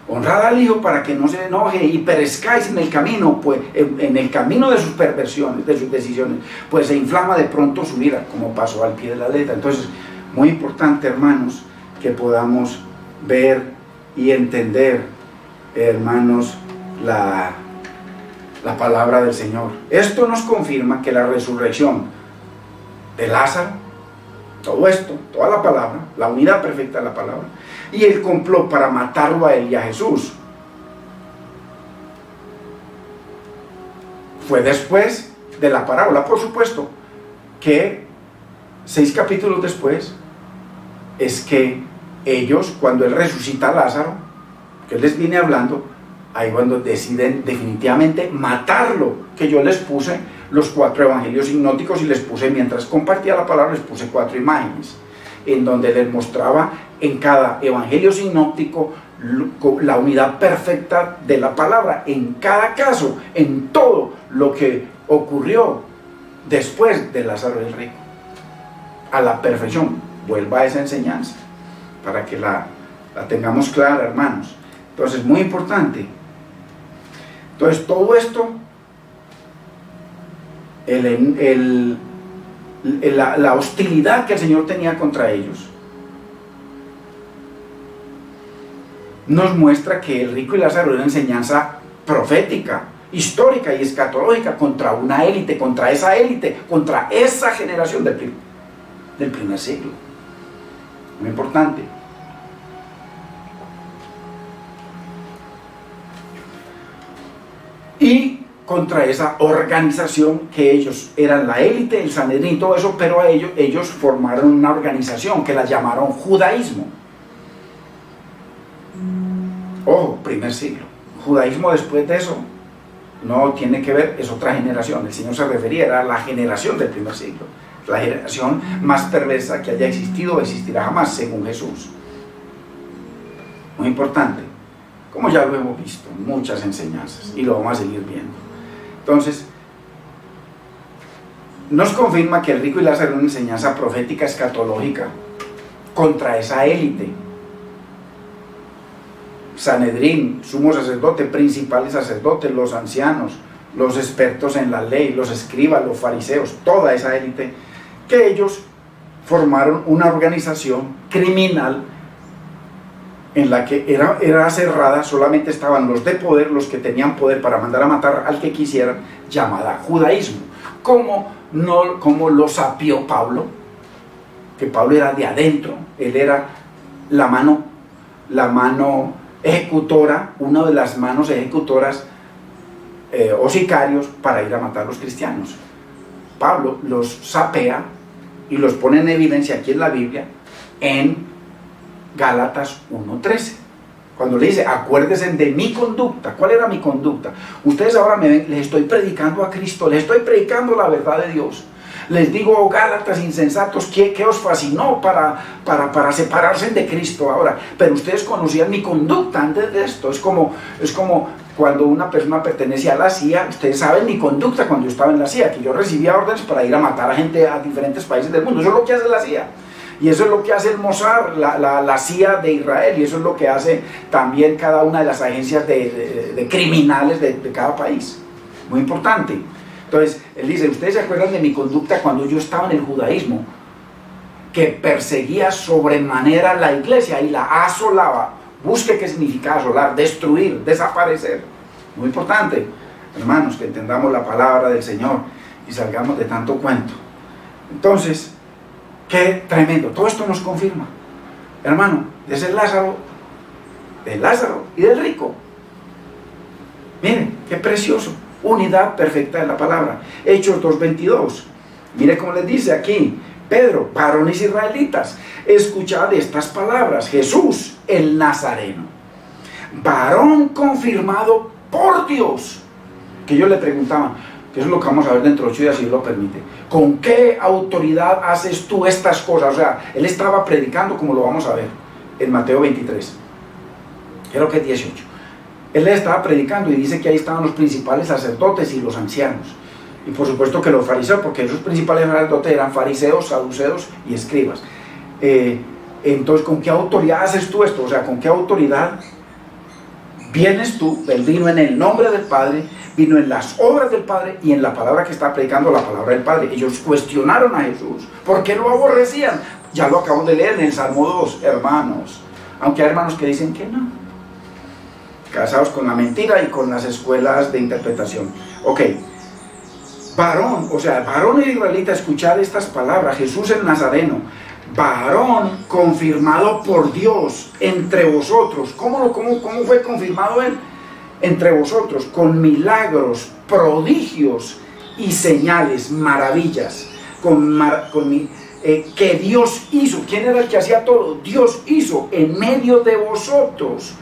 Honrad al Hijo para que no se enoje y perezcáis en el camino, pues en el camino de sus perversiones, de sus decisiones, pues se inflama de pronto su ira, como pasó al pie de la letra. Entonces, muy importante, hermanos, que podamos ver y entender, hermanos, la palabra del Señor. Esto nos confirma que la resurrección de Lázaro, todo esto, toda la palabra, la unidad perfecta de la palabra, y el complot para matarlo a él y a Jesús, fue después de la parábola. Por supuesto que 6 capítulos después es que ellos, cuando él resucita a Lázaro, que él les viene hablando, ahí cuando deciden definitivamente matarlo, que yo les puse los 4 evangelios sinópticos y les puse, mientras compartía la palabra, les puse 4 imágenes, en donde les mostraba en cada evangelio sinóptico la unidad perfecta de la palabra, en cada caso, en todo lo que ocurrió después de Lázaro el rico, a la perfección. Vuelva a esa enseñanza, para que la tengamos clara, hermanos. Entonces, muy importante. Entonces, todo esto, la hostilidad que el Señor tenía contra ellos, nos muestra que el rico y Lázaro era una enseñanza profética, histórica y escatológica contra una élite, contra esa generación del primer siglo. Muy importante. Y contra esa organización, que ellos eran la élite, el Sanedrín y todo eso, pero ellos formaron una organización que la llamaron judaísmo. Ojo, primer siglo. Judaísmo después de eso no tiene que ver, es otra generación. El Señor se refería, era la generación del primer siglo, la generación más perversa que haya existido o existirá jamás, según Jesús. Muy importante, como ya lo hemos visto, muchas enseñanzas, y lo vamos a seguir viendo. Entonces, nos confirma que el rico y Lázaro era una enseñanza profética escatológica contra esa élite. Sanedrín, sumo sacerdote, principales sacerdotes, los ancianos, los expertos en la ley, los escribas, los fariseos, toda esa élite, que ellos formaron una organización criminal en la que era cerrada, solamente estaban los de poder, los que tenían poder para mandar a matar al que quisieran, llamada judaísmo. Como lo sapió Pablo, que Pablo era de adentro, él era la mano ejecutora, una de las manos ejecutoras o sicarios para ir a matar a los cristianos. Pablo los sapea y los pone en evidencia aquí en la Biblia, en Gálatas 1:13, cuando le dice: acuérdense de mi conducta. ¿Cuál era mi conducta? Ustedes ahora me ven, les estoy predicando a Cristo, les estoy predicando la verdad de Dios. Les digo: oh, Gálatas insensatos, ¿qué os fascinó para separarse de Cristo ahora? Pero ustedes conocían mi conducta antes de esto. Es como cuando una persona pertenece a la CIA. Ustedes saben mi conducta cuando yo estaba en la CIA, que yo recibía órdenes para ir a matar a gente a diferentes países del mundo. Eso es lo que hace la CIA. Y eso es lo que hace el Mossad, la CIA de Israel, y eso es lo que hace también cada una de las agencias de criminales de cada país. Muy importante. Entonces, él dice: ustedes se acuerdan de mi conducta cuando yo estaba en el judaísmo, que perseguía sobremanera la iglesia y la asolaba. Busque qué significa asolar: destruir, desaparecer. Muy importante, hermanos, que entendamos la palabra del Señor y salgamos de tanto cuento. Entonces, qué tremendo, todo esto nos confirma, hermano, desde Lázaro, del Lázaro y del rico. Miren, qué precioso, unidad perfecta de la palabra. Hechos 2:22, mire cómo les dice aquí Pedro: varones israelitas, escuchad estas palabras. Jesús el Nazareno, varón confirmado por Dios. Que ellos le preguntaban: que eso es lo que vamos a ver dentro de 8 días, si Dios lo permite. ¿Con qué autoridad haces tú estas cosas? O sea, él estaba predicando, como lo vamos a ver en Mateo 23, creo que es 18. Él le estaba predicando y dice que ahí estaban los principales sacerdotes y los ancianos. Y por supuesto que los fariseos, porque esos principales sacerdotes eran fariseos, saduceos y escribas. Entonces, ¿con qué autoridad haces tú esto? O sea, ¿con qué autoridad vienes tú? Él vino en el nombre del Padre, vino en las obras del Padre y en la palabra que está predicando, la palabra del Padre. Ellos cuestionaron a Jesús. ¿Por qué lo aborrecían? Ya lo acabamos de leer en el Salmo 2, hermanos. Aunque hay hermanos que dicen que no. Casados con la mentira y con las escuelas de interpretación. Ok. Varón, o sea, varón israelita, escuchad estas palabras. Jesús el Nazareno, varón confirmado por Dios entre vosotros. ¿Cómo fue confirmado él? Entre vosotros, con milagros, prodigios y señales, maravillas, que Dios hizo. ¿Quién era el que hacía todo? Dios hizo en medio de vosotros,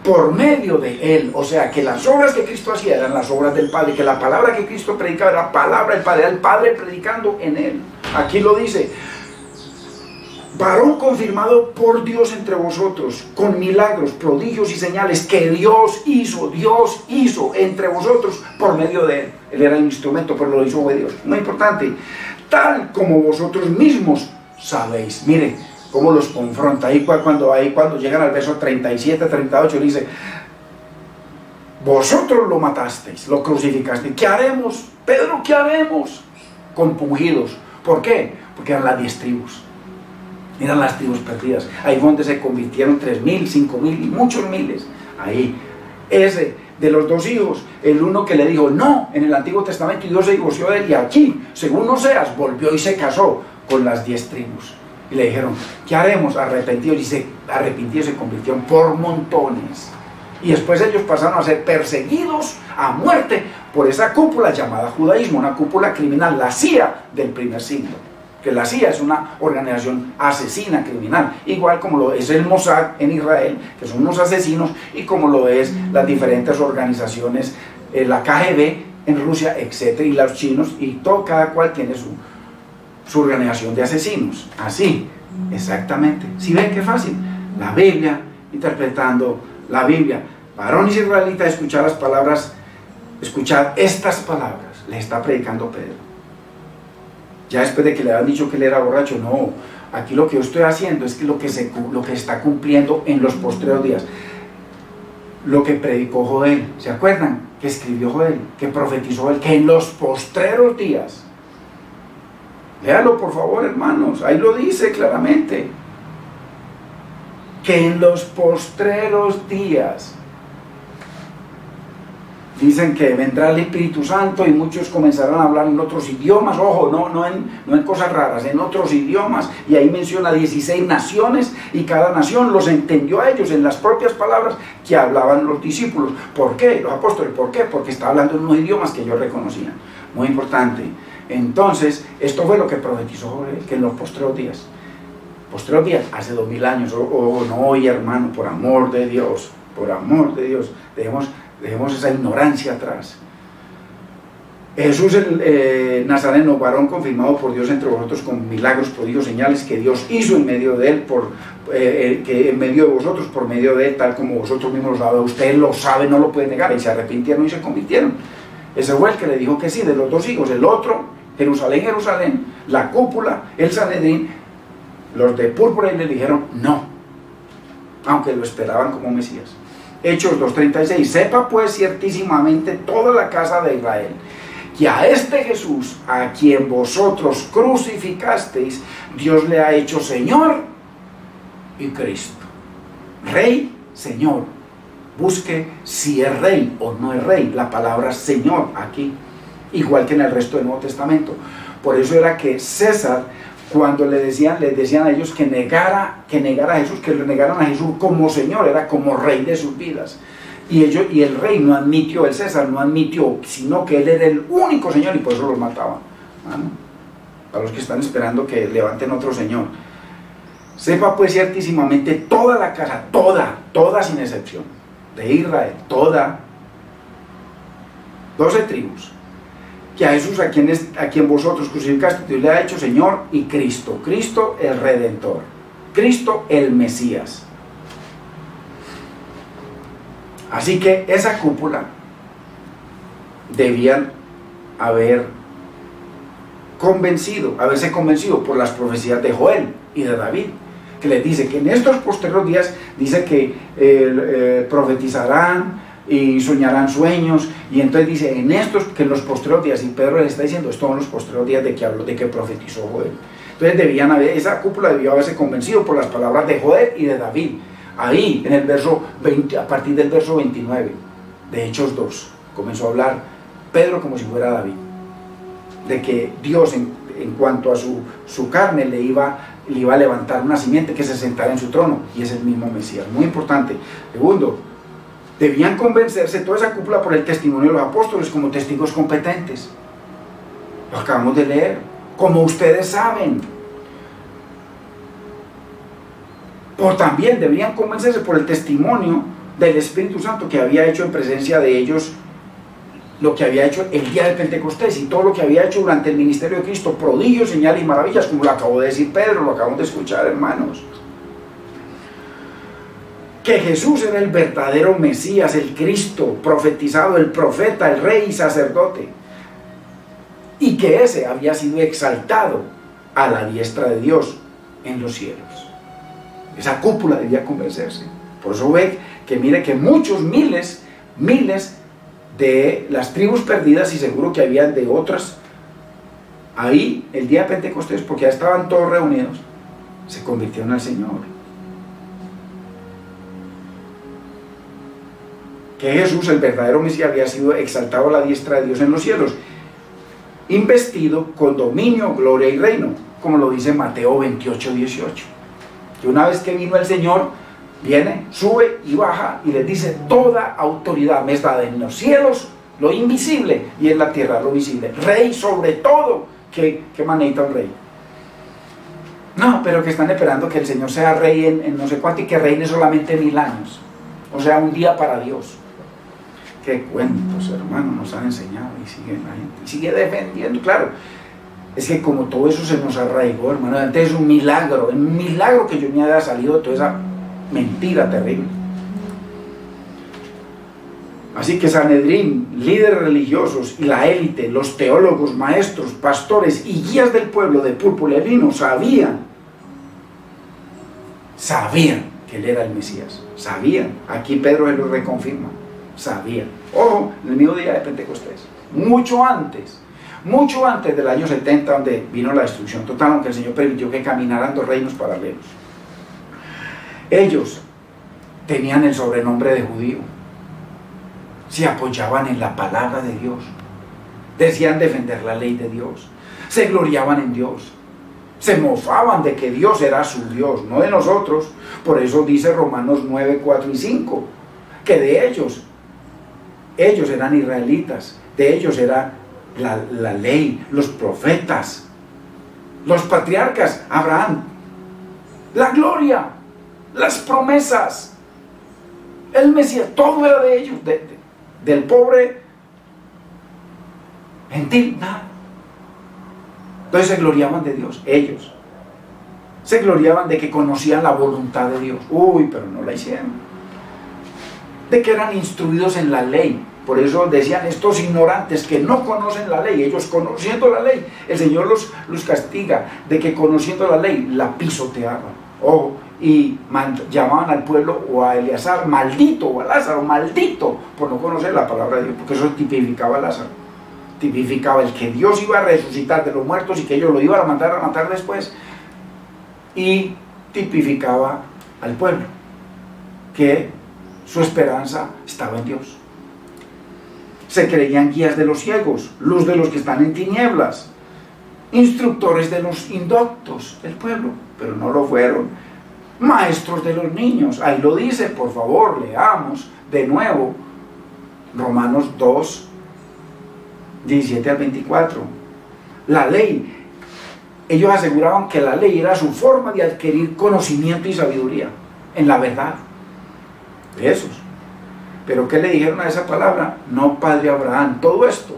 por medio de él. O sea, que las obras que Cristo hacía eran las obras del Padre, que la palabra que Cristo predicaba era la palabra del Padre, era el Padre predicando en él. Aquí lo dice: varón confirmado por Dios entre vosotros, con milagros, prodigios y señales que Dios hizo entre vosotros por medio de él. Él era el instrumento, pero lo hizo de Dios. Muy importante. Tal como vosotros mismos sabéis. Mire cómo los confronta. Ahí cuando llegan al verso 37, 38, le dice: vosotros lo matasteis, lo crucificasteis. ¿Qué haremos? Pedro, ¿qué haremos? Compungidos. ¿Por qué? Porque eran las 10 tribus. Eran las tribus perdidas. Ahí fue donde se convirtieron 3.000, 5.000 y muchos miles. Ahí. Ese de los 2 hijos, el uno que le dijo no en el Antiguo Testamento y Dios se divorció de él, y aquí, según Oseas, volvió y se casó con las 10 tribus. Y le dijeron: ¿qué haremos? Arrepentidos. Y se arrepintió y se convirtieron por montones. Y después ellos pasaron a ser perseguidos a muerte por esa cúpula llamada judaísmo, una cúpula criminal, la CIA del primer siglo. Que la CIA es una organización asesina criminal, igual como lo es el Mossad en Israel, que son unos asesinos, y como lo es las diferentes organizaciones, la KGB en Rusia, etc., y los chinos, y cada cual tiene su organización de asesinos. Así, exactamente. ¿Sí ven qué fácil? La Biblia, interpretando la Biblia. Varones israelitas, escuchad las palabras, escuchad estas palabras, le está predicando Pedro. Ya después de que le habían dicho que él era borracho, no, aquí lo que yo estoy haciendo es que lo que está cumpliendo en los postreros días, lo que predicó Joel. ¿Se acuerdan? Que escribió Joel, que profetizó Joel, que en los postreros días, léalo por favor, hermanos, ahí lo dice claramente, que en los postreros días, dicen que vendrá el Espíritu Santo y muchos comenzarán a hablar en otros idiomas. Ojo, no en cosas raras, en otros idiomas. Y ahí menciona 16 naciones, y cada nación los entendió a ellos en las propias palabras que hablaban los discípulos. ¿Por qué? Los apóstoles. ¿Por qué? Porque estaba hablando en unos idiomas que ellos reconocían. Muy importante. Entonces, esto fue lo que profetizó Joel, que en los postreros días, hace 2000 años, no, hermano, por amor de Dios, dejemos esa ignorancia atrás. Jesús el Nazareno, varón confirmado por Dios entre vosotros con milagros, prodigios, señales que Dios hizo en medio de él, que en medio de vosotros, por medio de él, tal como vosotros mismos lo saben. Usted lo sabe, no lo puede negar. Y se arrepintieron y se convirtieron. Ese fue el que le dijo que sí, de los 2 hijos. El otro, Jerusalén, la cúpula, el Sanedrín, los de púrpura, y le dijeron no, aunque lo esperaban como Mesías. Hechos 2:36, sepa pues ciertísimamente toda la casa de Israel, que a este Jesús, a quien vosotros crucificasteis, Dios le ha hecho Señor y Cristo. Rey, Señor. Busque si es rey o no es rey, la palabra Señor aquí, igual que en el resto del Nuevo Testamento. Por eso era que César, cuando les decían a ellos que negara a Jesús, que le negaran a Jesús como Señor, era como rey de sus vidas. Y el rey no admitió, el César no admitió, sino que él era el único Señor, y por eso los mataban. A los que están esperando que levanten otro Señor. Sepa pues ciertísimamente toda la casa, toda sin excepción, de Israel, toda, 12 tribus, que a Jesús a quien vosotros crucificaste, Dios le ha hecho Señor y Cristo. Cristo el Redentor. Cristo el Mesías. Así que esa cúpula debían haberse convencido por las profecías de Joel y de David, que les dice que en estos posteriores días, dice que profetizarán y soñarán sueños, y entonces dice en estos, que en los posteriores días, y Pedro les está diciendo, estos son los posteriores días de que habló, de que profetizó Joel. Entonces esa cúpula debió haberse convencido por las palabras de Joel y de David. Ahí, en el verso 20, a partir del verso 29 de Hechos 2, comenzó a hablar Pedro como si fuera David, de que Dios en cuanto a su carne le iba a levantar una simiente que se sentara en su trono, y es el mismo Mesías. Muy importante. Segundo, debían convencerse toda esa cúpula por el testimonio de los apóstoles como testigos competentes. Lo acabamos de leer, como ustedes saben. También deberían convencerse por el testimonio del Espíritu Santo, que había hecho en presencia de ellos lo que había hecho el día de Pentecostés y todo lo que había hecho durante el ministerio de Cristo, prodigios, señales y maravillas, como lo acabó de decir Pedro, lo acabamos de escuchar, hermanos. Que Jesús era el verdadero Mesías, el Cristo profetizado, el profeta, el rey y sacerdote, y que ese había sido exaltado a la diestra de Dios en los cielos. Esa cúpula debía convencerse. Por eso ve que mire que muchos miles de las tribus perdidas, y seguro que habían de otras, ahí el día de Pentecostés, porque ya estaban todos reunidos, se convirtieron al Señor. Que Jesús, el verdadero Mesías, había sido exaltado a la diestra de Dios en los cielos, investido con dominio, gloria y reino, como lo dice Mateo 28:18. Que una vez que vino el Señor, viene, sube y baja y les dice: toda autoridad me es dada en los cielos, lo invisible, y en la tierra, lo visible. Rey sobre todo. ¿Qué manita un rey? No, pero que están esperando que el Señor sea rey en no sé cuánto, y que reine solamente 1000 años, o sea, un día para Dios. Qué cuentos, hermanos, nos han enseñado, y sigue la gente, y sigue defendiendo. Claro, es que como todo eso se nos arraigó, hermano, antes es un milagro que yo me haya salido de toda esa mentira terrible. Así que Sanedrín, líderes religiosos y la élite, los teólogos, maestros, pastores y guías del pueblo de púrpura y lino sabían que él era el Mesías. Sabían. Aquí Pedro se lo reconfirma. Sabían. Ojo, en el mismo día de Pentecostés, mucho antes del año 70, donde vino la destrucción total, aunque el Señor permitió que caminaran 2 reinos paralelos. Ellos tenían el sobrenombre de judío, se apoyaban en la palabra de Dios, decían defender la ley de Dios, se gloriaban en Dios, se mofaban de que Dios era su Dios, no de nosotros. Por eso dice Romanos 9, 4 y 5, que de ellos eran israelitas, de ellos era la ley, los profetas, los patriarcas, Abraham, la gloria, las promesas, el Mesías, todo era de ellos, del pobre gentil, nada. Entonces se gloriaban de Dios, ellos se gloriaban de que conocían la voluntad de Dios, pero no la hicieron, de que eran instruidos en la ley. Por eso decían estos ignorantes que no conocen la ley. Ellos, conociendo la ley, el Señor los castiga de que conociendo la ley la pisoteaban. Y llamaban al pueblo, o a Eleazar maldito, o a Lázaro maldito, por no conocer la palabra de Dios, porque eso tipificaba a Lázaro, tipificaba el que Dios iba a resucitar de los muertos y que ellos lo iban a matar después, y tipificaba al pueblo, que su esperanza estaba en Dios. Se creían guías de los ciegos, luz de los que están en tinieblas, instructores de los indoctos del pueblo, pero no lo fueron. Maestros de los niños, ahí lo dice, por favor, leamos de nuevo Romanos 2, 17 al 24. La ley, ellos aseguraban que la ley era su forma de adquirir conocimiento y sabiduría en la verdad. Esos. Pero ¿qué le dijeron a esa palabra? No, padre Abraham, todo esto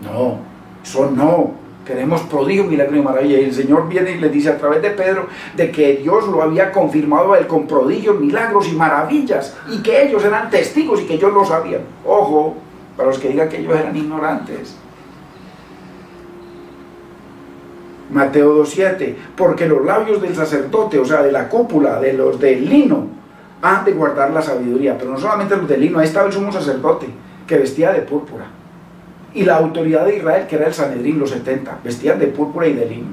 No, eso no. Queremos prodigio, milagro y maravilla. Y el Señor viene y le dice a través de Pedro de que Dios lo había confirmado a él con prodigios, milagros y maravillas, y que ellos eran testigos y que ellos lo sabían. Ojo, para los que digan que ellos eran ignorantes. Mateo 2:7, porque los labios del sacerdote, o sea, de la cúpula, de los de lino, han de guardar la sabiduría. Pero no solamente los de lino, ahí estaba el sumo sacerdote, que vestía de púrpura. Y la autoridad de Israel, que era el Sanedrín, los 70, vestían de púrpura y de lino.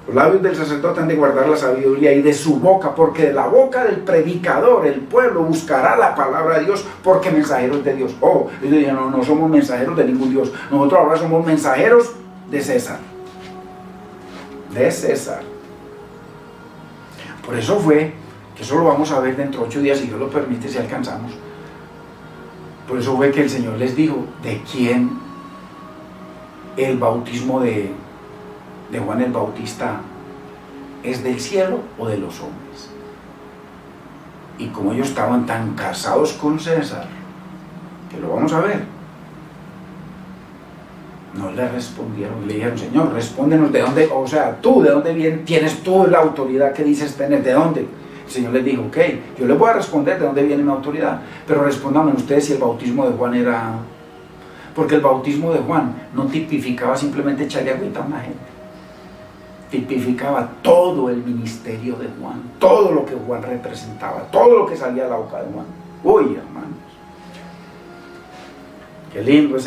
Los labios del sacerdote han de guardar la sabiduría, y de su boca, porque de la boca del predicador el pueblo buscará la palabra de Dios, porque mensajeros de Dios. Oh, ellos dijeron, no somos mensajeros de ningún Dios, nosotros ahora somos mensajeros de César. De César. Por eso fue, que eso lo vamos a ver dentro de 8 días, si Dios lo permite, si alcanzamos. Por eso fue que el Señor les dijo, ¿de quién el bautismo de Juan el Bautista es del cielo o de los hombres? Y como ellos estaban tan casados con César, que lo vamos a ver, no le respondieron, le dijeron, Señor, respóndenos de dónde, o sea, tú, de dónde vienes, tienes tú la autoridad que dices tener, ¿de dónde? El Señor les dijo, ok, yo les voy a responder de dónde viene mi autoridad, pero respóndanme ustedes si el bautismo de Juan era... Porque el bautismo de Juan no tipificaba simplemente echarle agüita a una gente, tipificaba todo el ministerio de Juan, todo lo que Juan representaba, todo lo que salía de la boca de Juan. Uy, hermanos, qué lindo es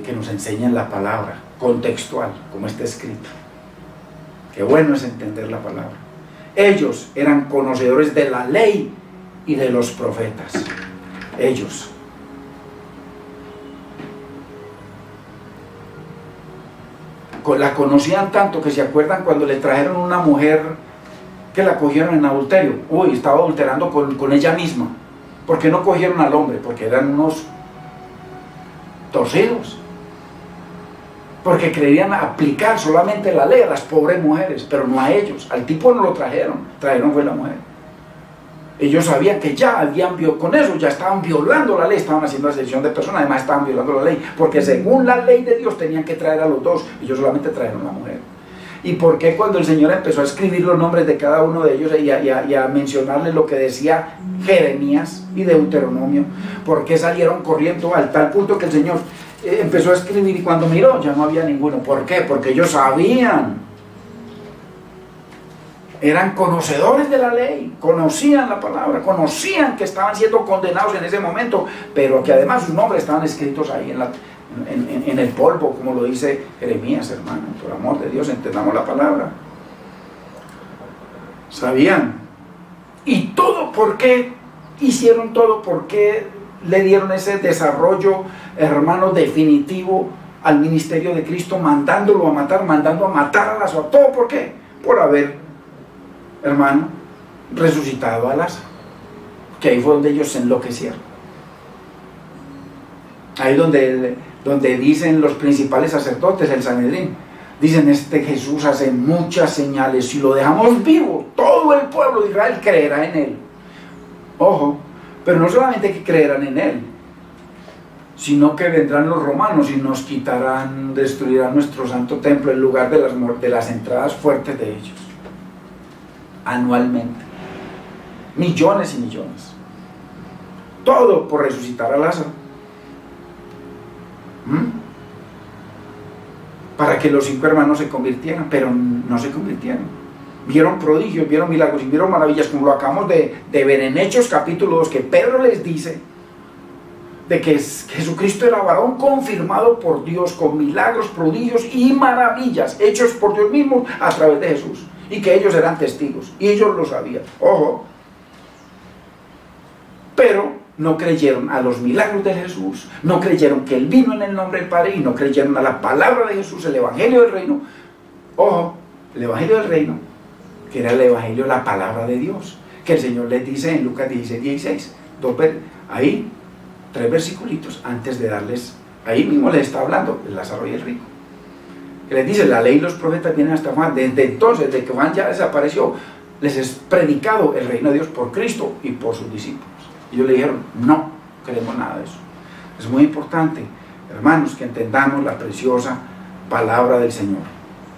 que nos enseñen la palabra contextual, como está escrito. Qué bueno es entender la palabra. Ellos eran conocedores de la ley y de los profetas. Ellos. La conocían tanto que se acuerdan cuando le trajeron una mujer que la cogieron en adulterio. Uy, estaba adulterando con ella misma. ¿Por qué no cogieron al hombre? Porque eran unos torcidos. Porque creían aplicar solamente la ley a las pobres mujeres, pero no a ellos. Al tipo no lo trajeron fue la mujer. Ellos sabían que ya habían, con eso ya estaban violando la ley, estaban haciendo acepción de personas, además estaban violando la ley, porque según la ley de Dios tenían que traer a los dos, ellos solamente trajeron a la mujer. ¿Y por qué cuando el Señor empezó a escribir los nombres de cada uno de ellos y a mencionarles lo que decía Jeremías y Deuteronomio, por qué salieron corriendo al tal punto que el Señor empezó a escribir y cuando miró ya no había ninguno? ¿Por qué? Porque ellos sabían, eran conocedores de la ley, conocían la palabra, conocían que estaban siendo condenados en ese momento, pero que además sus nombres estaban escritos ahí en el polvo, como lo dice Jeremías, hermano. Por amor de Dios, entendamos la palabra. Sabían. Y todo, ¿por qué hicieron todo? ¿Por qué le dieron ese desarrollo, hermano, definitivo al ministerio de Cristo, mandándolo a matar, mandando a matar a Lázaro? ¿Todo por qué? Por haber, hermano, resucitado a Lázaro. Que ahí fue donde ellos se enloquecieron. Ahí donde dicen los principales sacerdotes, el Sanedrín, dicen, este Jesús hace muchas señales, si lo dejamos vivo, todo el pueblo de Israel creerá en él. Ojo, pero no solamente que creerán en él, sino que vendrán los romanos y nos quitarán, destruirán nuestro santo templo en lugar de las entradas fuertes de ellos. Anualmente. Millones y millones. Todo por resucitar a Lázaro. Para que los 5 hermanos se convirtieran, pero no se convirtieron. Vieron prodigios, vieron milagros y vieron maravillas, como lo acabamos de ver en Hechos capítulo 2, que Pedro les dice de que Jesucristo era varón confirmado por Dios con milagros, prodigios y maravillas hechos por Dios mismo a través de Jesús, y que ellos eran testigos y ellos lo sabían. Ojo, pero no creyeron a los milagros de Jesús, no creyeron que Él vino en el nombre del Padre y no creyeron a la palabra de Jesús, el Evangelio del Reino. Ojo, el Evangelio del Reino, que era el Evangelio, la palabra de Dios, que el Señor les dice en Lucas 16, ahí 3 versículos antes de darles, ahí mismo les está hablando el Lázaro y el rico, que les dice, la ley y los profetas vienen hasta Juan. Desde entonces, desde que Juan ya desapareció, les es predicado el reino de Dios por Cristo y por sus discípulos. Y ellos le dijeron, no queremos nada de eso. Es muy importante Hermanos, que entendamos la preciosa palabra del Señor.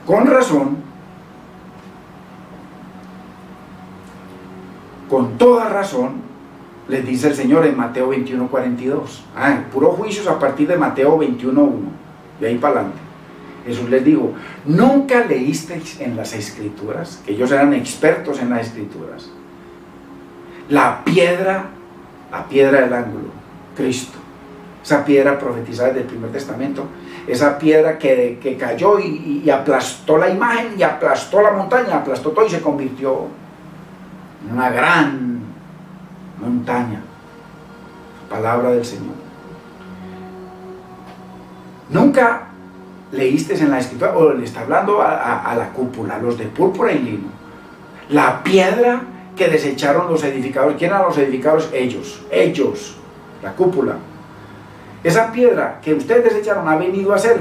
Con razón, con toda razón, les dice el Señor en Mateo 21:42. Puros juicios a partir de Mateo 21:1. De ahí para adelante. Jesús les dijo, ¿nunca leísteis en las Escrituras? Que ellos eran expertos en las Escrituras. La piedra del ángulo, Cristo. Esa piedra profetizada del Primer Testamento. Esa piedra que cayó y aplastó la imagen, y aplastó la montaña, aplastó todo y se convirtió en una gran montaña. Palabra del Señor. Nunca leíste en la Escritura, o le está hablando a la cúpula, a los de púrpura y lino. La piedra que desecharon los edificadores. ¿Quién eran los edificadores? Ellos, la cúpula. Esa piedra que ustedes desecharon ha venido a ser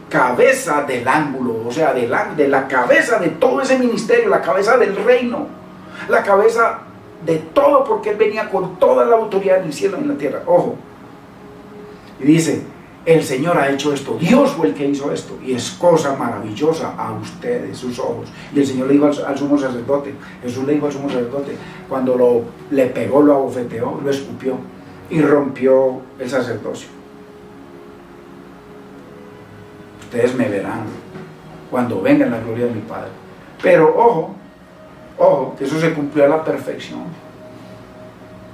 cabeza del ángulo, o sea, de la cabeza de todo ese ministerio, la cabeza del reino, la cabeza de todo, porque Él venía con toda la autoridad en el cielo y en la tierra. Ojo, y dice, el Señor ha hecho esto, Dios fue el que hizo esto, y es cosa maravillosa a ustedes, sus ojos. Y el Señor le dijo al sumo sacerdote, Jesús le dijo al sumo sacerdote, cuando le pegó, lo abofeteó, lo escupió y rompió el sacerdocio. Ustedes me verán cuando venga en la gloria de mi Padre. Pero ojo, que eso se cumplió a la perfección.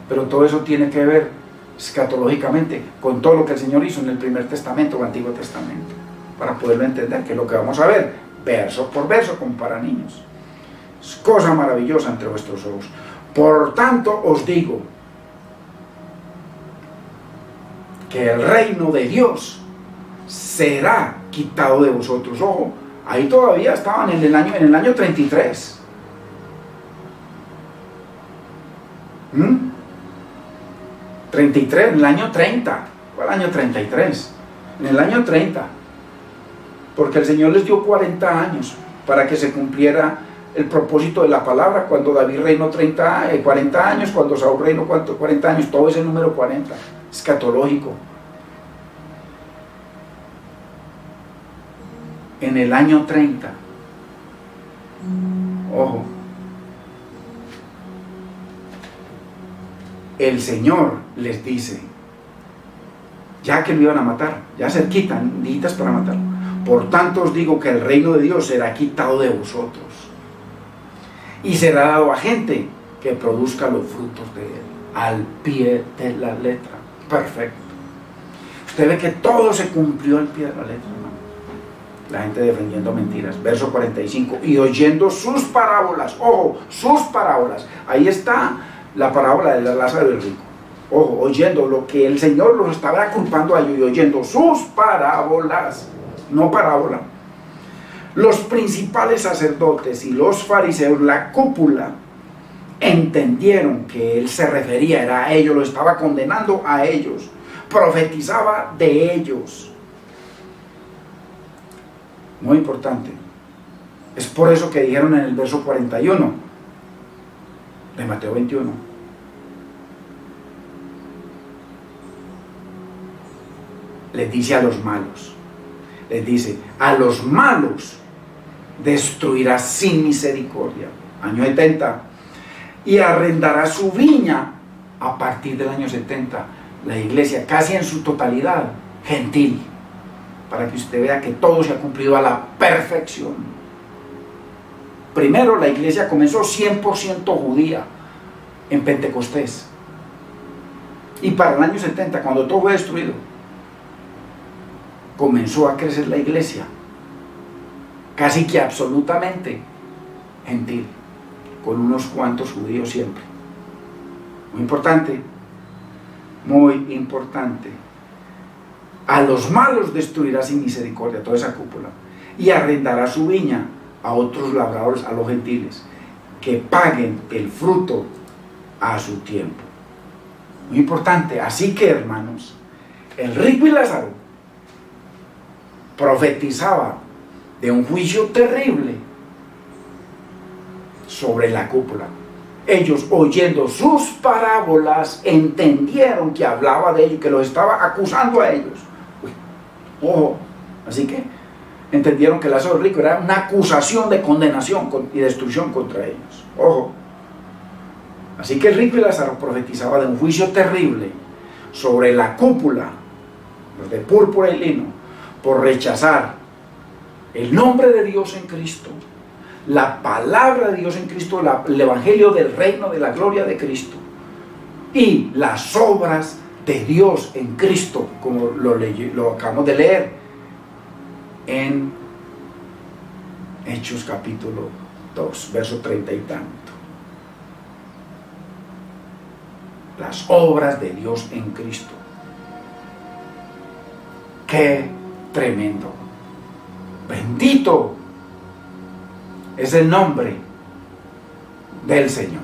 Pero todo eso tiene que ver escatológicamente con todo lo que el Señor hizo en el Primer Testamento o Antiguo Testamento, para poderlo entender, que es lo que vamos a ver verso por verso, como para niños. Es cosa maravillosa entre vuestros ojos. Por tanto os digo que el reino de Dios será quitado de vosotros. Ojo, ahí todavía estaban en el año 33. 33, en el año 30. ¿Cuál año 33? En el año 30. Porque el Señor les dio 40 años para que se cumpliera el propósito de la palabra. Cuando David reinó 40 años, cuando Saúl reinó 40 años, todo ese número 40, escatológico. En el año 30, ojo, el Señor les dice, ya que lo iban a matar, ya cerquita, días para matarlo, por tanto os digo que el reino de Dios será quitado de vosotros y será dado a gente que produzca los frutos de él, al pie de la letra. Perfecto. Usted ve que todo se cumplió al pie de la letra, ¿no? La gente defendiendo mentiras. Verso 45, y oyendo sus parábolas. Ojo, sus parábolas. Ahí está la parábola de la Lázaro del rico. Ojo, oyendo lo que el Señor los estaba culpando a ellos, y oyendo sus parábolas, no parábola. Los principales sacerdotes y los fariseos, la cúpula, entendieron que él se refería, era a ellos, lo estaba condenando a ellos, profetizaba de ellos. Muy importante. Es por eso que dijeron en el verso 41 de Mateo 21. Les dice a los malos, les dice, a los malos destruirá sin misericordia. Año 70. Y arrendará su viña a partir del año 70. La iglesia, casi en su totalidad, gentil. Para que usted vea que todo se ha cumplido a la perfección. Primero, la iglesia comenzó 100% judía en Pentecostés. Y para el año 70, cuando todo fue destruido, comenzó a crecer la iglesia, casi que absolutamente gentil, con unos cuantos judíos siempre. Muy importante, muy importante. A los malos destruirá sin misericordia, toda esa cúpula, y arrendará su viña a otros labradores, a los gentiles, que paguen el fruto a su tiempo. Muy importante. Así que, hermanos, el rico y Lázaro profetizaba de un juicio terrible sobre la cúpula. Ellos, oyendo sus parábolas, entendieron que hablaba de ellos, que los estaba acusando a ellos. Ojo, así que entendieron que el lazo del rico era una acusación de condenación y destrucción contra ellos. Ojo. Así que el rico y Lázaro profetizaba de un juicio terrible sobre la cúpula, los de púrpura y lino, por rechazar el nombre de Dios en Cristo, la palabra de Dios en Cristo, el evangelio del reino de la gloria de Cristo y las obras de Dios en Cristo, como lo acabamos de leer en Hechos capítulo 2, verso 30 y tanto. Las obras de Dios en Cristo. ¡Qué tremendo! Bendito es el nombre del Señor.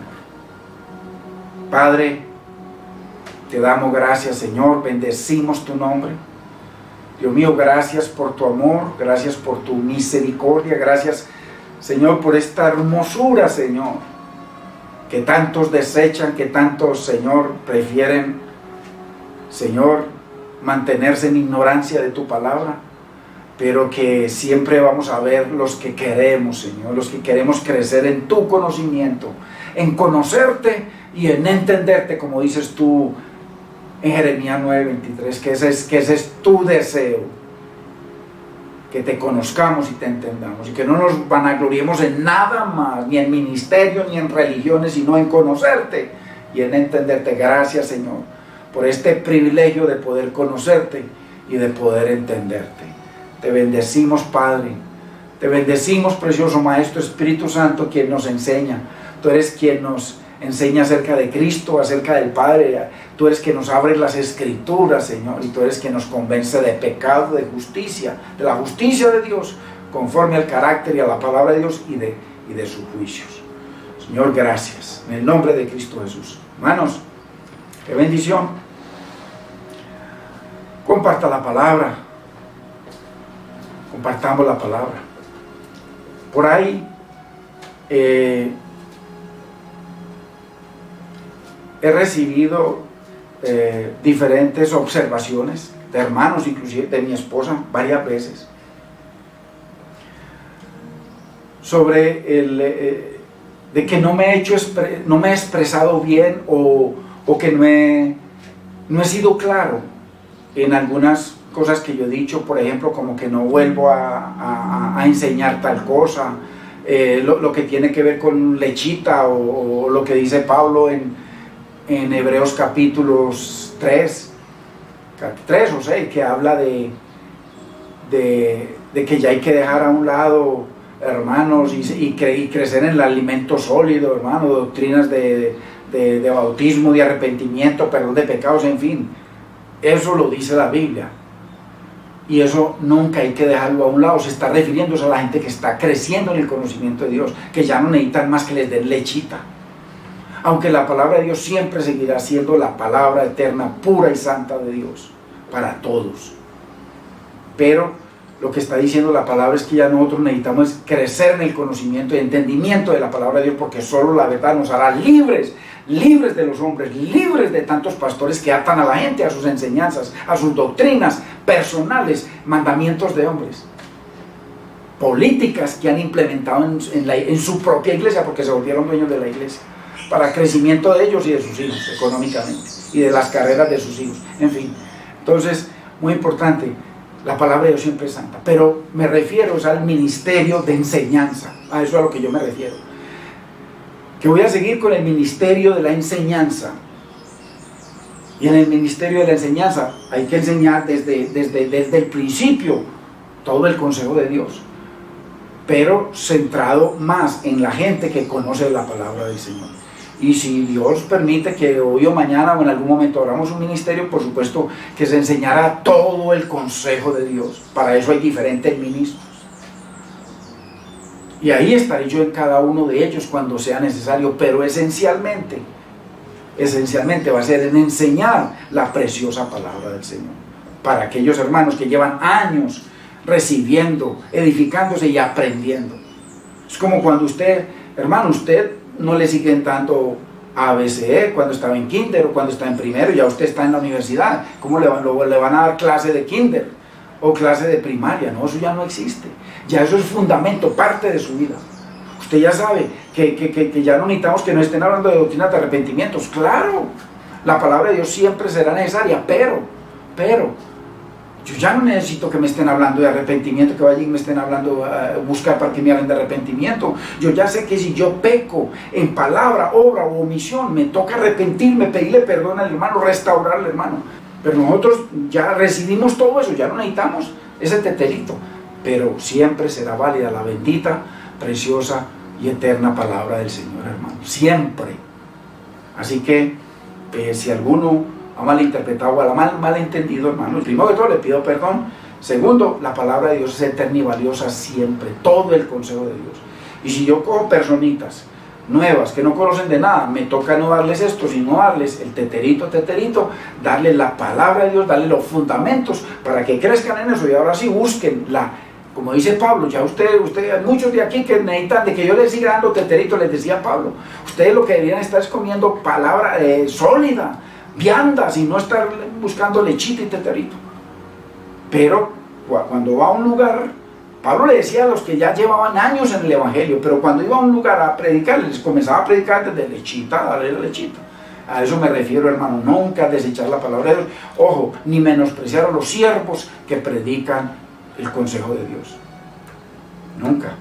Padre, te damos gracias, Señor, bendecimos tu nombre. Dios mío, gracias por tu amor, gracias por tu misericordia, gracias, Señor, por esta hermosura, Señor, que tantos desechan, que tantos, Señor, prefieren, Señor, mantenerse en ignorancia de tu palabra, pero que siempre vamos a ver los que queremos, Señor, los que queremos crecer en tu conocimiento, en conocerte y en entenderte, como dices tú en Jeremías 9:23, que ese es tu deseo, que te conozcamos y te entendamos, y que no nos vanagloriemos en nada más, ni en ministerio, ni en religiones, sino en conocerte y en entenderte. Gracias, Señor, por este privilegio de poder conocerte y de poder entenderte. Te bendecimos, Padre, te bendecimos, precioso Maestro Espíritu Santo, quien nos enseña. Tú eres quien nos enseña acerca de Cristo, acerca del Padre. Tú eres quien nos abre las Escrituras, Señor, y tú eres quien nos convence de pecado, de justicia, de la justicia de Dios, conforme al carácter y a la palabra de Dios y de sus juicios. Señor, gracias, en el nombre de Cristo Jesús. Hermanos, qué bendición. Comparta la palabra, compartamos la palabra. Por ahí he recibido diferentes observaciones de hermanos, inclusive de mi esposa, varias veces, sobre de que no me he expresado bien o que no he sido claro en algunas cosas que yo he dicho, por ejemplo, como que no vuelvo a enseñar tal cosa, lo que tiene que ver con lechita o lo que dice Pablo en Hebreos capítulos 3 o 6, que habla de que ya hay que dejar a un lado, hermanos, y crecer en el alimento sólido, hermanos, doctrinas de bautismo, de arrepentimiento, perdón de pecados, en fin. Eso lo dice la Biblia. Y eso nunca hay que dejarlo a un lado. Se está refiriéndose a la gente que está creciendo en el conocimiento de Dios, que ya no necesitan más que les den lechita. Aunque la palabra de Dios siempre seguirá siendo la palabra eterna, pura y santa de Dios, para todos. Pero lo que está diciendo la palabra es que ya nosotros necesitamos crecer en el conocimiento y entendimiento de la palabra de Dios, porque solo la verdad nos hará libres de los hombres, libres de tantos pastores que atan a la gente a sus enseñanzas, a sus doctrinas personales, mandamientos de hombres, políticas que han implementado en su propia iglesia, porque se volvieron dueños de la iglesia, para crecimiento de ellos y de sus hijos económicamente, y de las carreras de sus hijos, en fin. Entonces, muy importante, la palabra de Dios siempre es santa, pero me refiero al ministerio de enseñanza, a eso es a lo que yo me refiero, que voy a seguir con el ministerio de la enseñanza. Y en el ministerio de la enseñanza hay que enseñar desde el principio todo el consejo de Dios, pero centrado más en la gente que conoce la palabra del Señor. Y si Dios permite que hoy o mañana o en algún momento abramos un ministerio, por supuesto que se enseñará todo el consejo de Dios. Para eso hay diferentes ministros. Y ahí estaré yo en cada uno de ellos cuando sea necesario, pero esencialmente va a ser en enseñar la preciosa palabra del Señor. Para aquellos hermanos que llevan años recibiendo, edificándose y aprendiendo. Es como cuando usted no le siguen tanto ABCE cuando estaba en kinder o cuando está en primero, ya usted está en la universidad. ¿Cómo le van a dar clase de kinder? o clase de primaria, no, eso ya no existe. Ya eso es fundamento, parte de su vida. Usted ya sabe que ya no necesitamos que nos estén hablando de doctrinas de arrepentimientos. Claro, la palabra de Dios siempre será necesaria, pero yo ya no necesito que me estén hablando de arrepentimiento, que vayan y me estén hablando, buscar para que me hablen de arrepentimiento. Yo ya sé que si yo peco en palabra, obra o omisión, me toca arrepentirme, pedirle perdón al hermano, restaurar al hermano. Pero nosotros ya recibimos todo eso, ya no necesitamos ese teterito. Pero siempre será válida la bendita, preciosa y eterna palabra del Señor, hermano. Siempre. Así que, si alguno ha malinterpretado o ha malentendido, hermano, primero que todo le pido perdón. Segundo, la palabra de Dios es eterna y valiosa siempre, todo el consejo de Dios. Y si yo cojo personitas nuevas que no conocen de nada, me toca no darles esto, sino darles el teterito, darles la palabra de Dios, darles los fundamentos para que crezcan en eso. Y ahora sí busquen como dice Pablo, ya ustedes, muchos de aquí que necesitan de que yo les siga dando teterito, les decía Pablo, ustedes lo que deberían estar es comiendo palabra sólida, viandas, y no estar buscando lechita y teterito. Pero cuando va a un lugar, Pablo le decía a los que ya llevaban años en el evangelio, pero cuando iba a un lugar a predicar, les comenzaba a predicar desde lechita, darle la lechita. A eso me refiero, hermano, nunca desechar la palabra de Dios. Ojo, ni menospreciar a los siervos que predican el consejo de Dios. Nunca.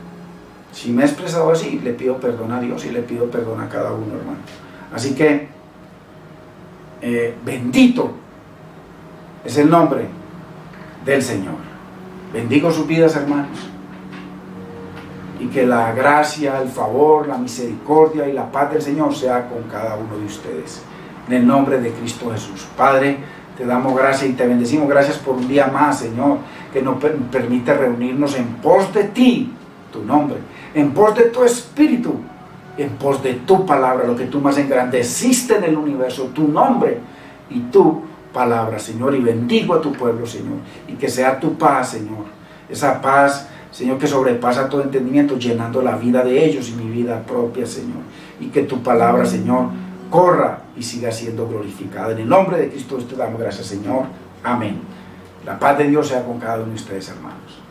Si me he expresado así, le pido perdón a Dios y le pido perdón a cada uno, hermano. Así que bendito es el nombre del Señor. Bendigo sus vidas, hermanos, y que la gracia, el favor, la misericordia y la paz del Señor sea con cada uno de ustedes, en el nombre de Cristo Jesús. Padre, te damos gracias y te bendecimos. Gracias por un día más, Señor, que nos permite reunirnos en pos de ti, tu nombre, en pos de tu espíritu, en pos de tu palabra, lo que tú más engrandeciste en el universo, tu nombre y tu palabra, Señor. Y bendigo a tu pueblo, Señor, y que sea tu paz, Señor, esa paz, Señor, que sobrepasa todo entendimiento, llenando la vida de ellos y mi vida propia, Señor. Y que tu palabra, Señor, corra y siga siendo glorificada. En el nombre de Cristo te damos gracias, Señor. Amén. La paz de Dios sea con cada uno de ustedes, hermanos.